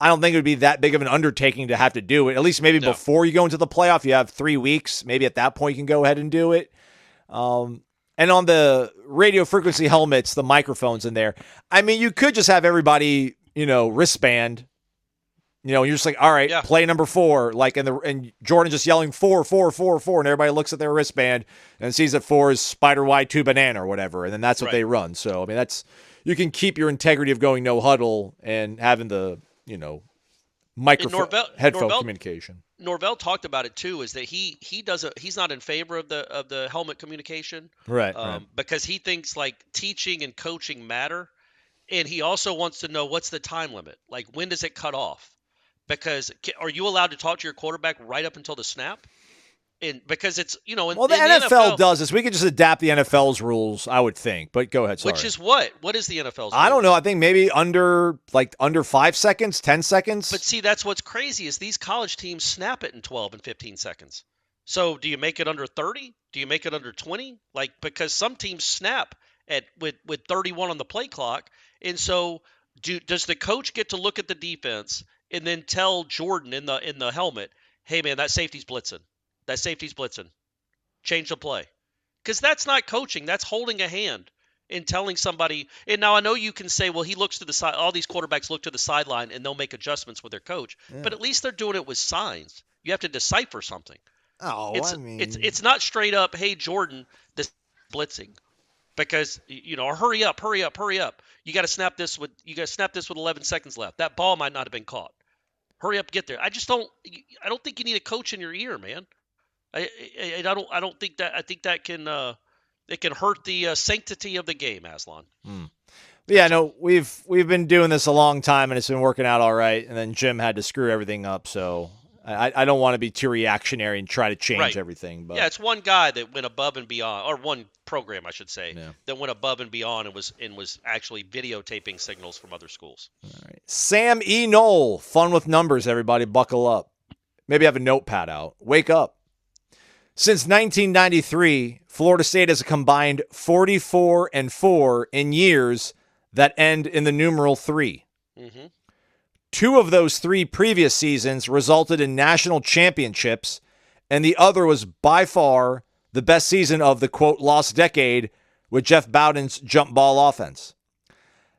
I don't think it would be that big of an undertaking to have to do it. At least maybe before you go into the playoff, you have 3 weeks. Maybe at that point you can go ahead and do it. And on the radio frequency helmets, the microphones in there, I mean, you could just have everybody, wristband. You're just like, all right, play number 4, like, and Jordan just yelling 4, 4, 4, 4, and everybody looks at their wristband and sees that 4 is spider wide 2 banana or whatever, and then that's what they run. So I mean, you can keep your integrity of going no huddle and having the microphone headphone communication. Norvell talked about it too, is that he's not in favor of the helmet communication, right. Because he thinks like teaching and coaching matter, and he also wants to know what's the time limit, like when does it cut off? Because are you allowed to talk to your quarterback right up until the snap? And because it's the NFL does this. We could just adapt the NFL's rules, I would think. But go ahead. Sorry. Which is what? What is the NFL's rules? I don't know. I think maybe under 5 seconds, 10 seconds. But see, that's what's crazy is these college teams snap it in 12 and 15 seconds. So do you make it under 30? Do you make it under 20? Like, because some teams snap with 31 on the play clock, and so does the coach get to look at the defense and then tell Jordan in the helmet, hey man, that safety's blitzing. That safety's blitzing. Change the play. Because that's not coaching. That's holding a hand and telling somebody. And now I know you can say, well, he looks to the side. All these quarterbacks look to the sideline and they'll make adjustments with their coach. Yeah. But at least they're doing it with signs. You have to decipher something. Oh, it's not straight up, hey, Jordan, this is blitzing. Because, or hurry up. You got to snap this with 11 seconds left. That ball might not have been caught. Hurry up, get there. I don't think you need a coach in your ear, man. I don't think that. I think that can it can hurt the sanctity of the game, Aslan. Yeah, no, we've been doing this a long time and it's been working out all right. And then Jim had to screw everything up, so I don't want to be too reactionary and try to change everything. But yeah, it's one guy that went above and beyond, or one program, I should say, that went above and beyond and was actually videotaping signals from other schools. All right, Sam E. Knoll, fun with numbers. Everybody, buckle up. Maybe have a notepad out. Wake up. Since 1993, Florida State has a combined 44-4 in years that end in the numeral 3. Mm-hmm. 2 of those 3 previous seasons resulted in national championships, and the other was by far the best season of the, quote, lost decade with Jeff Bowden's jump ball offense.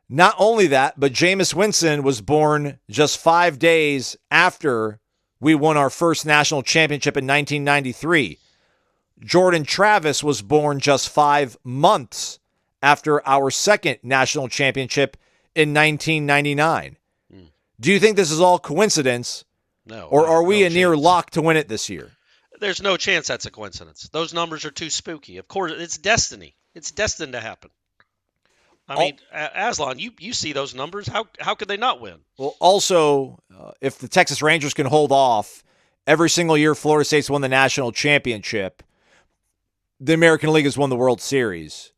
Not only that, but Jameis Winston was born just 5 days after we won our first national championship in 1993. Jordan Travis was born just 5 months after our second national championship in 1999. Do you think this is all coincidence? No. Or are we no a near chance. lock to win it this year? There's no chance that's a coincidence. Those numbers are too spooky. Of course, it's destiny. It's destined to happen. I mean, Aslan, you see those numbers. How could they not win? Well, also, if the Texas Rangers can hold off every single year Florida State's won the national championship, the American League has won the World Series.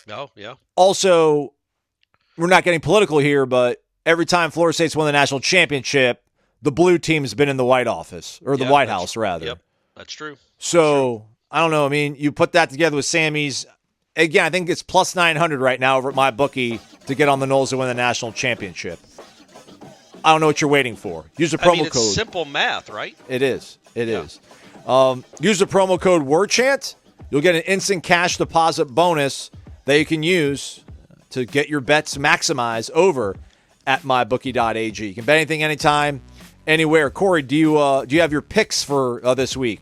Oh, yeah. Also, we're not getting political here, but every time Florida State's won the national championship, the blue team's been in the White Office, or the White House, rather. Yep, that's true. So, I don't know. I mean, you put that together with Sammy's. Again, I think it's plus 900 right now over at my bookie to get on the Noles to win the national championship. I don't know what you're waiting for. Use the promo it's code. Simple math, right? It is. It is. Use the promo code WARCHANT. You'll get an instant cash deposit bonus that you can use to get your bets maximized over at mybookie.ag. You can bet anything, anytime, anywhere. Corey, do you have your picks for this week?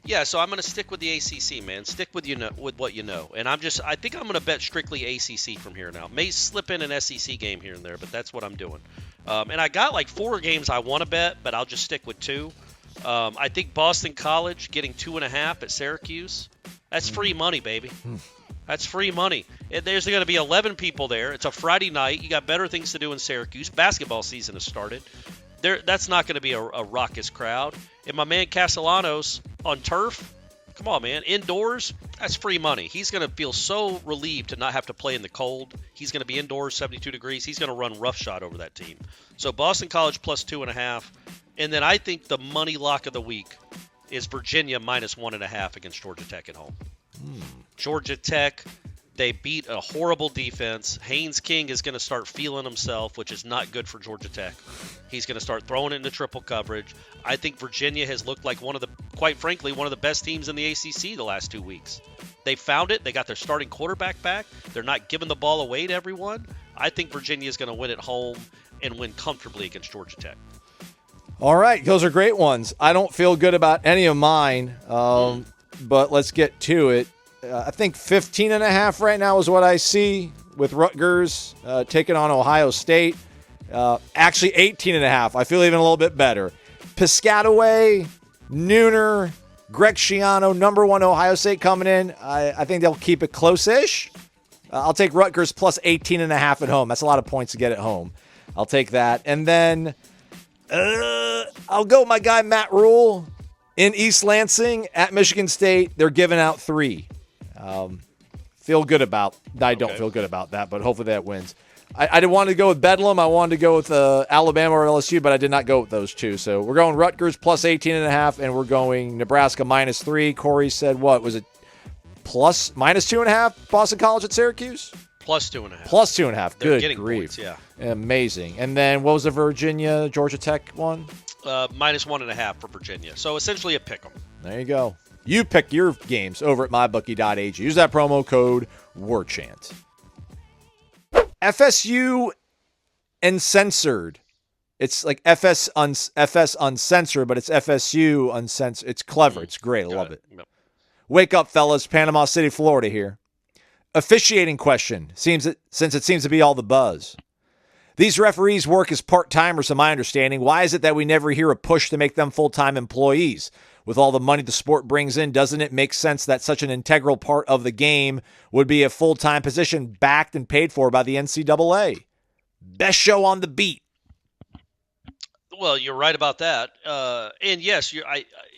Yeah, so I'm going to stick with the ACC, man. Stick with with what you know. And I think I'm going to bet strictly ACC from here now. May slip in an SEC game here and there, but that's what I'm doing. And I got like 4 games I want to bet, but I'll just stick with 2. I think Boston College getting 2.5 at Syracuse. That's free money, baby. That's free money. There's going to be 11 people there. It's a Friday night. You got better things to do in Syracuse. Basketball season has started. That's not going to be a raucous crowd. And my man Castellanos on turf, come on, man. Indoors, that's free money. He's going to feel so relieved to not have to play in the cold. He's going to be indoors, 72 degrees. He's going to run roughshod over that team. So Boston College plus 2.5. And then I think the money lock of the week is Virginia minus 1.5 against Georgia Tech at home. Georgia Tech, they beat a horrible defense. Haynes King is going to start feeling himself, which is not good for Georgia Tech. He's going to start throwing it into triple coverage. I think Virginia has looked like quite frankly, one of the best teams in the ACC the last 2 weeks. They found it. They got their starting quarterback back. They're not giving the ball away to everyone. I think Virginia is going to win at home and win comfortably against Georgia Tech. All right, those are great ones. I don't feel good about any of mine, but let's get to it. I think 15.5 right now is what I see with Rutgers taking on Ohio State. Actually, 18.5. I feel even a little bit better. Piscataway, Nooner, Greg Schiano, number 1 Ohio State coming in. I think they'll keep it close-ish. I'll take Rutgers plus 18.5 at home. That's a lot of points to get at home. I'll take that. And then I'll go with my guy Matt Rule in East Lansing at Michigan State. They're giving out 3. Feel good about. I don't feel good about that, but hopefully that wins. I didn't want to go with Bedlam. I wanted to go with Alabama or LSU, but I did not go with those 2. So we're going Rutgers plus 18.5, and we're going Nebraska minus 3. Corey said what was it? Minus 2.5. Boston College at Syracuse. Plus 2.5. Plus 2.5. They're Good getting grief. points, yeah. Amazing. And then what was the Virginia Georgia Tech one? Minus 1.5 for Virginia. So essentially a pick 'em. There you go. You pick your games over at mybookie.ag. Use that promo code WARCHANT. FSU Uncensored. It's like FS Uncensored, but it's FSU Uncensored. It's clever. It's great. I love it. Yep. Wake up, fellas. Panama City, Florida here. Officiating question, since it seems to be all the buzz. These referees work as part-timers, to my understanding. Why is it that we never hear a push to make them full-time employees? With all the money the sport brings in, doesn't it make sense that such an integral part of the game would be a full-time position backed and paid for by the NCAA? Best show on the beat. Well, you're right about that. And yes,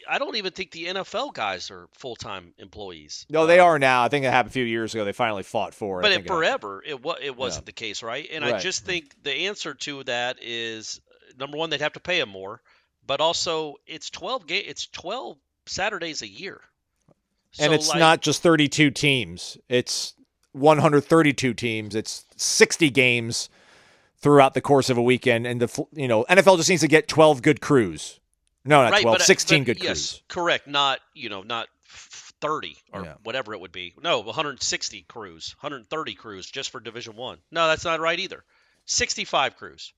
I don't even think the NFL guys are full-time employees. No, they are now. I think it happened a few years ago. They finally fought for it. But forever, it wasn't the case, right? And Right. I just think the answer to that is, number one, they'd have to pay them more. But also, it's 12 Saturdays a year. And So, it's not just 32 teams. It's 132 teams. It's 60 games throughout the course of a weekend. And NFL just needs to get 12 good crews. No, not 12, 16 good crews. Yes, correct. Not 30 or whatever it would be. No, 160 crews, 130 crews just for Division I. No, that's not right either. 65 crews.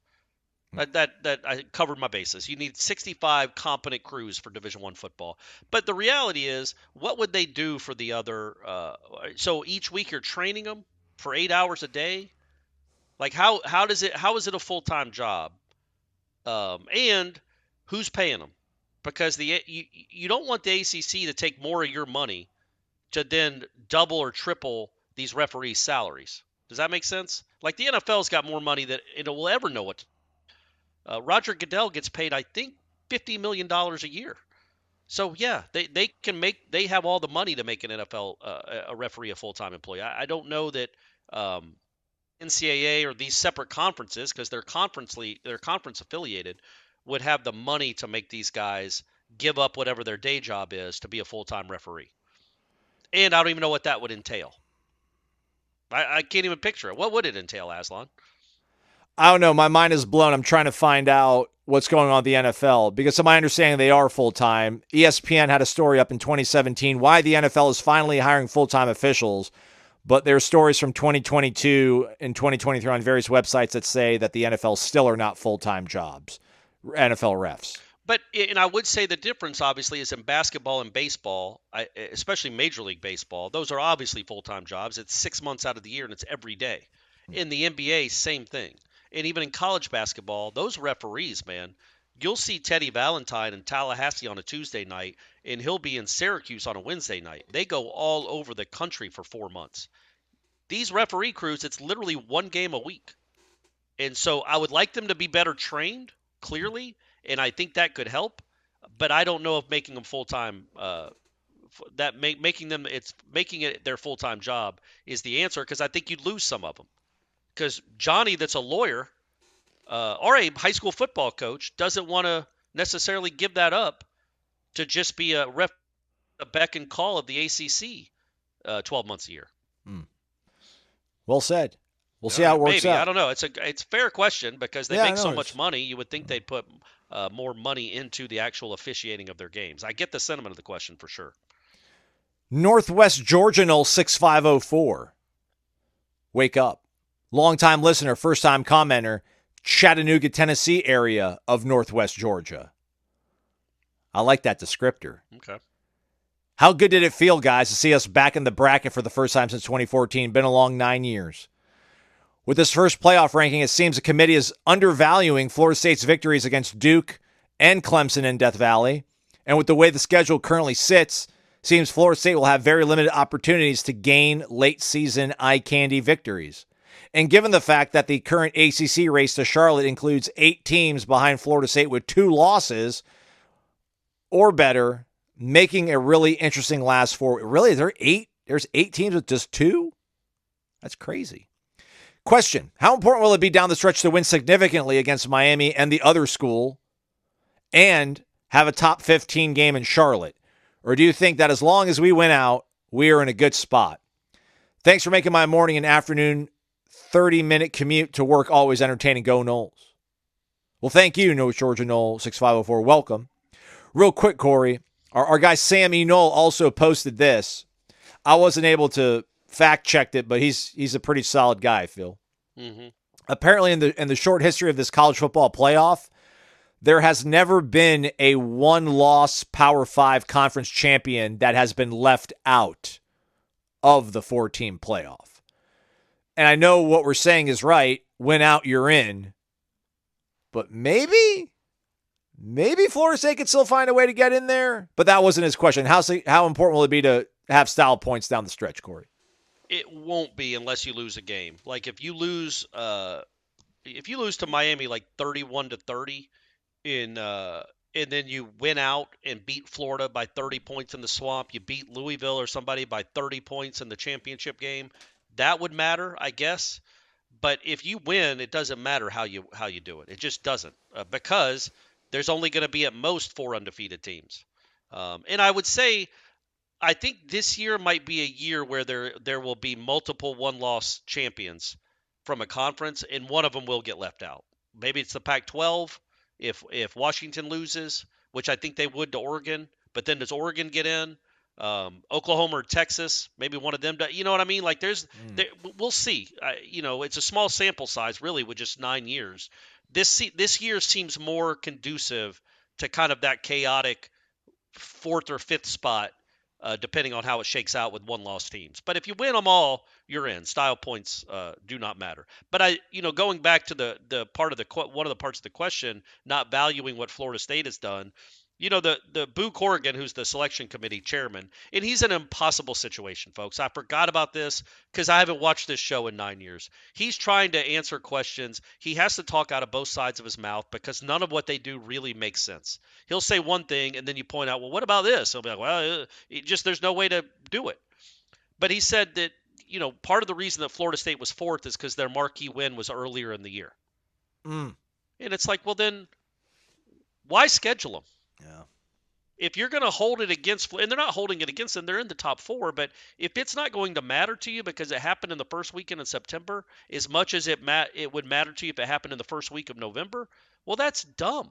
That I covered my bases. You need 65 competent crews for Division I football. But the reality is, what would they do for the other? So each week you're training them for 8 hours a day. Like how is it a full-time job? And who's paying them? Because you don't want the ACC to take more of your money to then double or triple these referees' salaries. Does that make sense? Like the NFL's got more money than it will ever know what. Roger Goodell gets paid, I think, $50 million a year. So yeah, they have all the money to make an NFL a referee a full-time employee. I don't know that NCAA or these separate conferences, because they're conference affiliated, would have the money to make these guys give up whatever their day job is to be a full-time referee. And I don't even know what that would entail. I can't even picture it. What would it entail, Aslan? I don't know. My mind is blown. I'm trying to find out what's going on with the NFL because, to my understanding, they are full-time. ESPN had a story up in 2017 why the NFL is finally hiring full-time officials, but there are stories from 2022 and 2023 on various websites that say that the NFL still are not full-time jobs, NFL refs. But, and I would say the difference, obviously, is in basketball and baseball, especially Major League Baseball. Those are obviously full-time jobs. It's 6 months out of the year, and it's every day. In the NBA, same thing. And even in college basketball, those referees, man, you'll see Teddy Valentine in Tallahassee on a Tuesday night, and he'll be in Syracuse on a Wednesday night. They go all over the country for 4 months. These referee crews, it's literally one game a week. And so I would like them to be better trained, clearly, and I think that could help. But I don't know if making them full-time making it their full-time job is the answer, because I think you'd lose some of them. Because Johnny, that's a lawyer or a high school football coach, doesn't want to necessarily give that up to just be a beck and call of the ACC 12 months a year. Well said. We'll see how it works out. I don't know. It's a fair question because they make so much money. You would think they'd put more money into the actual officiating of their games. I get the sentiment of the question for sure. Northwest Georgia Noles 6504. Wake up. Longtime listener, first-time commenter, Chattanooga, Tennessee area of Northwest Georgia. I like that descriptor. Okay. How good did it feel, guys, to see us back in the bracket for the first time since 2014? Been a long 9 years. With this first playoff ranking, it seems the committee is undervaluing Florida State's victories against Duke and Clemson in Death Valley. And with the way the schedule currently sits, seems Florida State will have very limited opportunities to gain late-season eye candy victories. And given the fact that the current ACC race to Charlotte includes 8 teams behind Florida State with 2 losses or better, making a really interesting last four. Really, there's 8 teams with just 2? That's crazy. Question, how important will it be down the stretch to win significantly against Miami and the other school and have a top 15 game in Charlotte? Or do you think that as long as we win out, we are in a good spot? Thanks for making my morning and afternoon 30-minute commute to work always entertaining. Go Noles. Well, thank you, North Georgia Nole 6504. Welcome. Real quick, Corey, our guy Sam E. Knoll also posted this. I wasn't able to fact-check it, but he's a pretty solid guy, I feel. Mm-hmm. Apparently, in the short history of this college football playoff, there has never been a one-loss Power 5 conference champion that has been left out of the 4-team playoff. And I know what we're saying is right. Win out, you're in. But maybe Florida State could still find a way to get in there. But that wasn't his question. How important will it be to have style points down the stretch, Corey? It won't be unless you lose a game. Like if you lose to Miami like 31-30 and then you win out and beat Florida by 30 points in the Swamp, you beat Louisville or somebody by 30 points in the championship game, that would matter, I guess. But if you win, it doesn't matter how you do it. It just doesn't because there's only going to be at most 4 undefeated teams. And I would say, I think this year might be a year where there will be multiple one-loss champions from a conference, and one of them will get left out. Maybe it's the Pac-12 if Washington loses, which I think they would to Oregon. But then does Oregon get in? Oklahoma or Texas? Maybe one of them. You know what I mean? Like we'll see. It's a small sample size, really, with just 9 years. This year seems more conducive to kind of that chaotic fourth or fifth spot, depending on how it shakes out with one-loss teams. But if you win them all, you're in. Style points do not matter. But going back to the part of one of the parts of the question, not valuing what Florida State has done. The Boo Corrigan, who's the selection committee chairman, and he's in an impossible situation, folks. I forgot about this because I haven't watched this show in 9 years. He's trying to answer questions. He has to talk out of both sides of his mouth because none of what they do really makes sense. He'll say one thing, and then you point out, well, what about this? He'll be like, well, there's no way to do it. But he said that, part of the reason that Florida State was fourth is because their marquee win was earlier in the year. And it's like, well, then why schedule them? Yeah. If you're going to hold it against, and they're not holding it against them, they're in the top 4, but if it's not going to matter to you because it happened in the first weekend in September, as much as it would matter to you if it happened in the first week of November, well, that's dumb.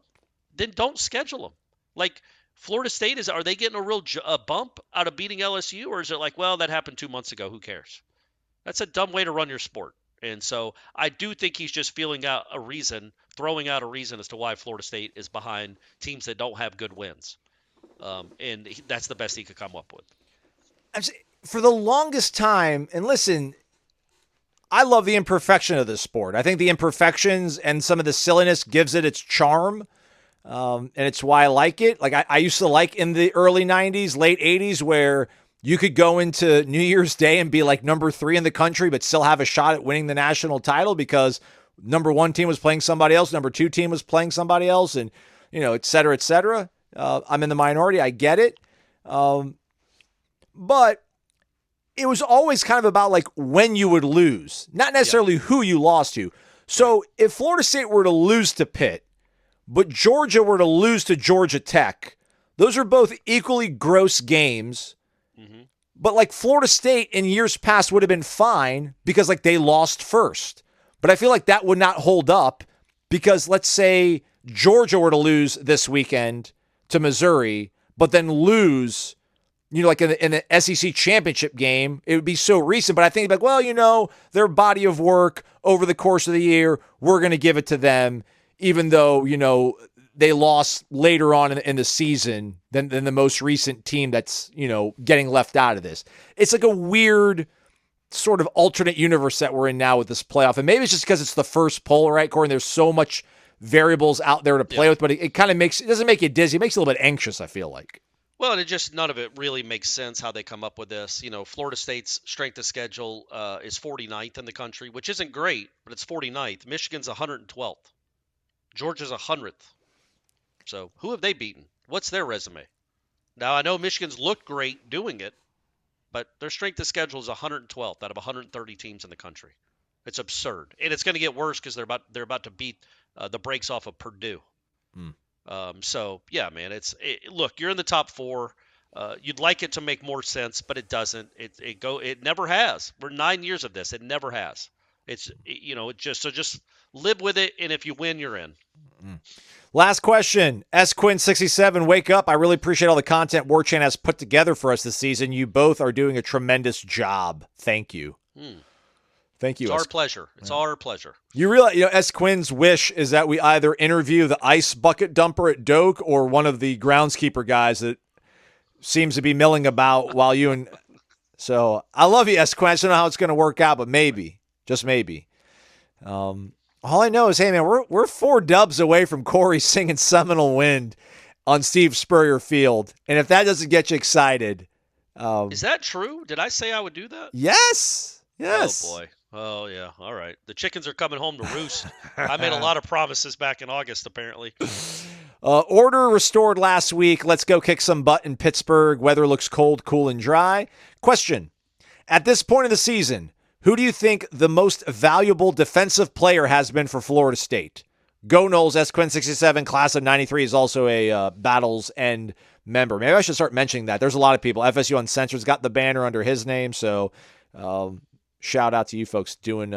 Then don't schedule them. Like Florida State, are they getting a real bump out of beating LSU, or is it like, well, that happened 2 months ago, who cares? That's a dumb way to run your sport. And so I do think he's just throwing out a reason as to why Florida State is behind teams that don't have good wins. And that's the best he could come up with. For the longest time, and listen, I love the imperfection of this sport. I think the imperfections and some of the silliness gives it its charm. And it's why I like it. Like I used to like in the early 90s, late 80s, where you could go into New Year's Day and be like number 3 in the country, but still have a shot at winning the national title because number 1 team was playing somebody else, number 2 team was playing somebody else, and, et cetera, et cetera. I'm in the minority. I get it. But it was always kind of about like when you would lose, not necessarily who you lost to. So if Florida State were to lose to Pitt, but Georgia were to lose to Georgia Tech, those are both equally gross games. But like Florida State in years past would have been fine because like they lost first. But I feel like that would not hold up because let's say Georgia were to lose this weekend to Missouri, but then lose, like in the SEC championship game, it would be so recent. But I think like, well, their body of work over the course of the year, we're going to give it to them, even though, they lost later on in the season than the most recent team that's, getting left out of this. It's like a weird sort of alternate universe that we're in now with this playoff. And maybe it's just because it's the first poll, right, Corey? And there's so much variables out there to play with, but it kind of doesn't make you dizzy. It makes you a little bit anxious, I feel like. Well, and none of it really makes sense how they come up with this. Florida State's strength of schedule is 49th in the country, which isn't great, but it's 49th. Michigan's 112th. Georgia's 100th. So who have they beaten? What's their resume? Now, I know Michigan's looked great doing it, but their strength of schedule is 112th out of 130 teams in the country. It's absurd. And it's going to get worse because they're about to beat the brakes off of Purdue. So, yeah, man, look, you're in the top 4. You'd like it to make more sense, but it doesn't. It never has. We're 9 years of this. It never has. Just live with it, and if you win, you're in. Last question. SQuinn67, wake up. I really appreciate all the content Warchant has put together for us this season. You both are doing a tremendous job. Thank you. Thank you. It's our pleasure. It's our pleasure. You realize, S. Quinn's wish is that we either interview the ice bucket dumper at Doak or one of the groundskeeper guys that seems to be milling about while you and... So, I love you, S. Quinn. I don't know how it's going to work out, but maybe. Just maybe. All I know is, hey, man, we're 4 dubs away from Corey singing Seminole Wind on Steve Spurrier Field. And if that doesn't get you excited... is that true? Did I say I would do that? Yes. Oh, boy. Oh, yeah. All right. The chickens are coming home to roost. I made a lot of promises back in August, apparently. Order restored last week. Let's go kick some butt in Pittsburgh. Weather looks cold, cool, and dry. Question. At this point of the season, who do you think the most valuable defensive player has been for Florida State? Go Noles, SQuinn67, class of 93 is also a Battles and member. Maybe I should start mentioning that. There's a lot of people. FSU Uncensored's got the banner under his name, so shout out to you folks doing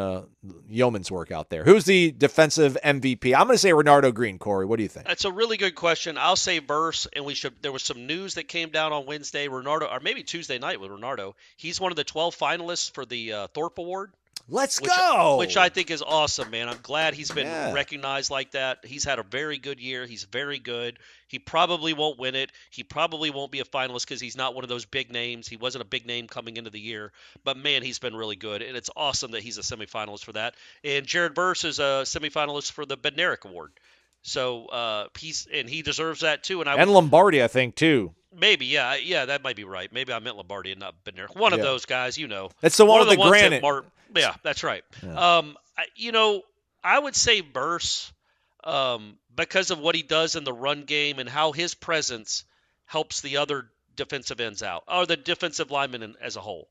yeoman's work out there. Who's the defensive MVP? I'm going to say Renardo Green. Corey, what do you think? That's a really good question. I'll say Verse, and there was some news that came down on Wednesday. Renardo, or maybe Tuesday night with Renardo. He's one of the 12 finalists for the Thorpe Award. Let's go! Which I think is awesome, man. I'm glad he's been recognized like that. He's had a very good year. He's very good. He probably won't win it. He probably won't be a finalist because he's not one of those big names. He wasn't a big name coming into the year. But, man, he's been really good, and it's awesome that he's a semifinalist for that. And Jared Verse is a semifinalist for the Bednarik Award. So he deserves that, too. And Lombardi, I think, too. Maybe, yeah, that might be right. Maybe I meant Lombardi and not Bednarik. One of those guys, That's the one with the granite. Yeah, that's right. Yeah. I would say Verse, because of what he does in the run game and how his presence helps the other defensive ends out, or the defensive linemen as a whole,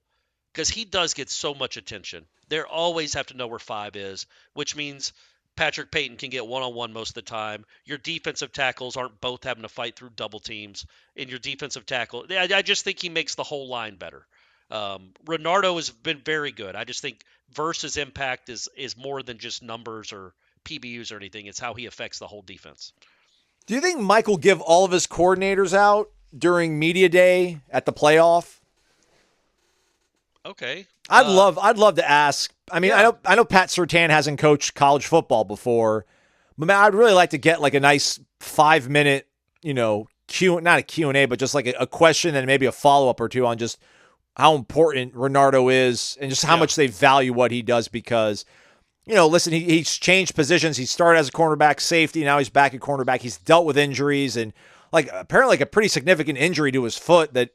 because he does get so much attention. They always have to know where 5 is, which means Patrick Payton can get one-on-one most of the time. Your defensive tackles aren't both having to fight through double teams. In your defensive tackle, I just think he makes the whole line better. Renardo has been very good. I just think Verse's impact is more than just numbers or PBUs or anything. It's how he affects the whole defense. Do you think Mike will give all of his coordinators out during media day at the playoff? Okay. I'd love to ask. I mean, I know Pat Surtain hasn't coached college football before, but man, I'd really like to get like a nice 5-minute, not a Q&A, but just like a question and maybe a follow-up or two on just how important Renardo is and just how much they value what he does because, listen, he's changed positions. He started as a cornerback safety. Now he's back at cornerback. He's dealt with injuries and apparently a pretty significant injury to his foot that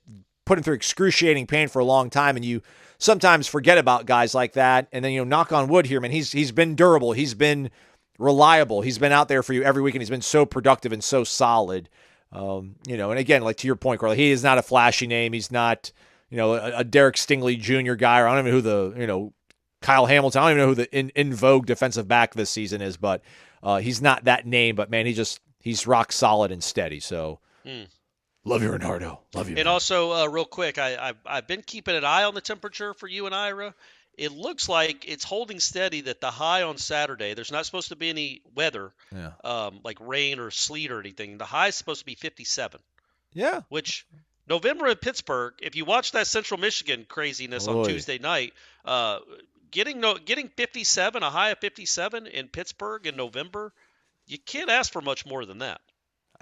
put him through excruciating pain for a long time. And you sometimes forget about guys like that. And then, knock on wood here, man, he's been durable. He's been reliable. He's been out there for you every week and he's been so productive and so solid. And again, like to your point, Carl, he is not a flashy name. He's not, a Derek Stingley Jr. guy, or I don't even know who the, Kyle Hamilton. I don't even know who the in vogue defensive back this season is, but he's not that name. But man, he's rock solid and steady. So love you, Renardo. Love you. And man. Also, real quick, I've been keeping an eye on the temperature for you and Ira. It looks like it's holding steady. That the high on Saturday, there's not supposed to be any weather, like rain or sleet or anything. The high is supposed to be 57. Yeah. Which November in Pittsburgh, if you watch that Central Michigan craziness on Tuesday night, getting 57, a high of 57 in Pittsburgh in November, you can't ask for much more than that.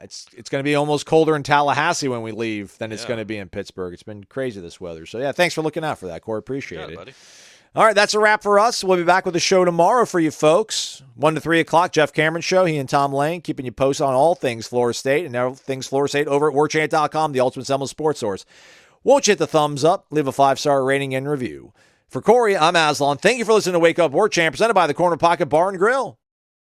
It's going to be almost colder in Tallahassee when we leave than it's going to be in Pittsburgh. It's been crazy this weather. So, thanks for looking out for that, Corey. Appreciate it. Buddy. All right, that's a wrap for us. We'll be back with the show tomorrow for you folks. 1 to 3 o'clock, Jeff Cameron Show. He and Tom Lane keeping you posted on all things Florida State and all things Florida State over at warchant.com, the ultimate Seminoles sports source. Won't you hit the thumbs up, leave a 5-star rating and review. For Corey, I'm Aslan. Thank you for listening to Wake Up Warchant, presented by the Corner Pocket Bar and Grill.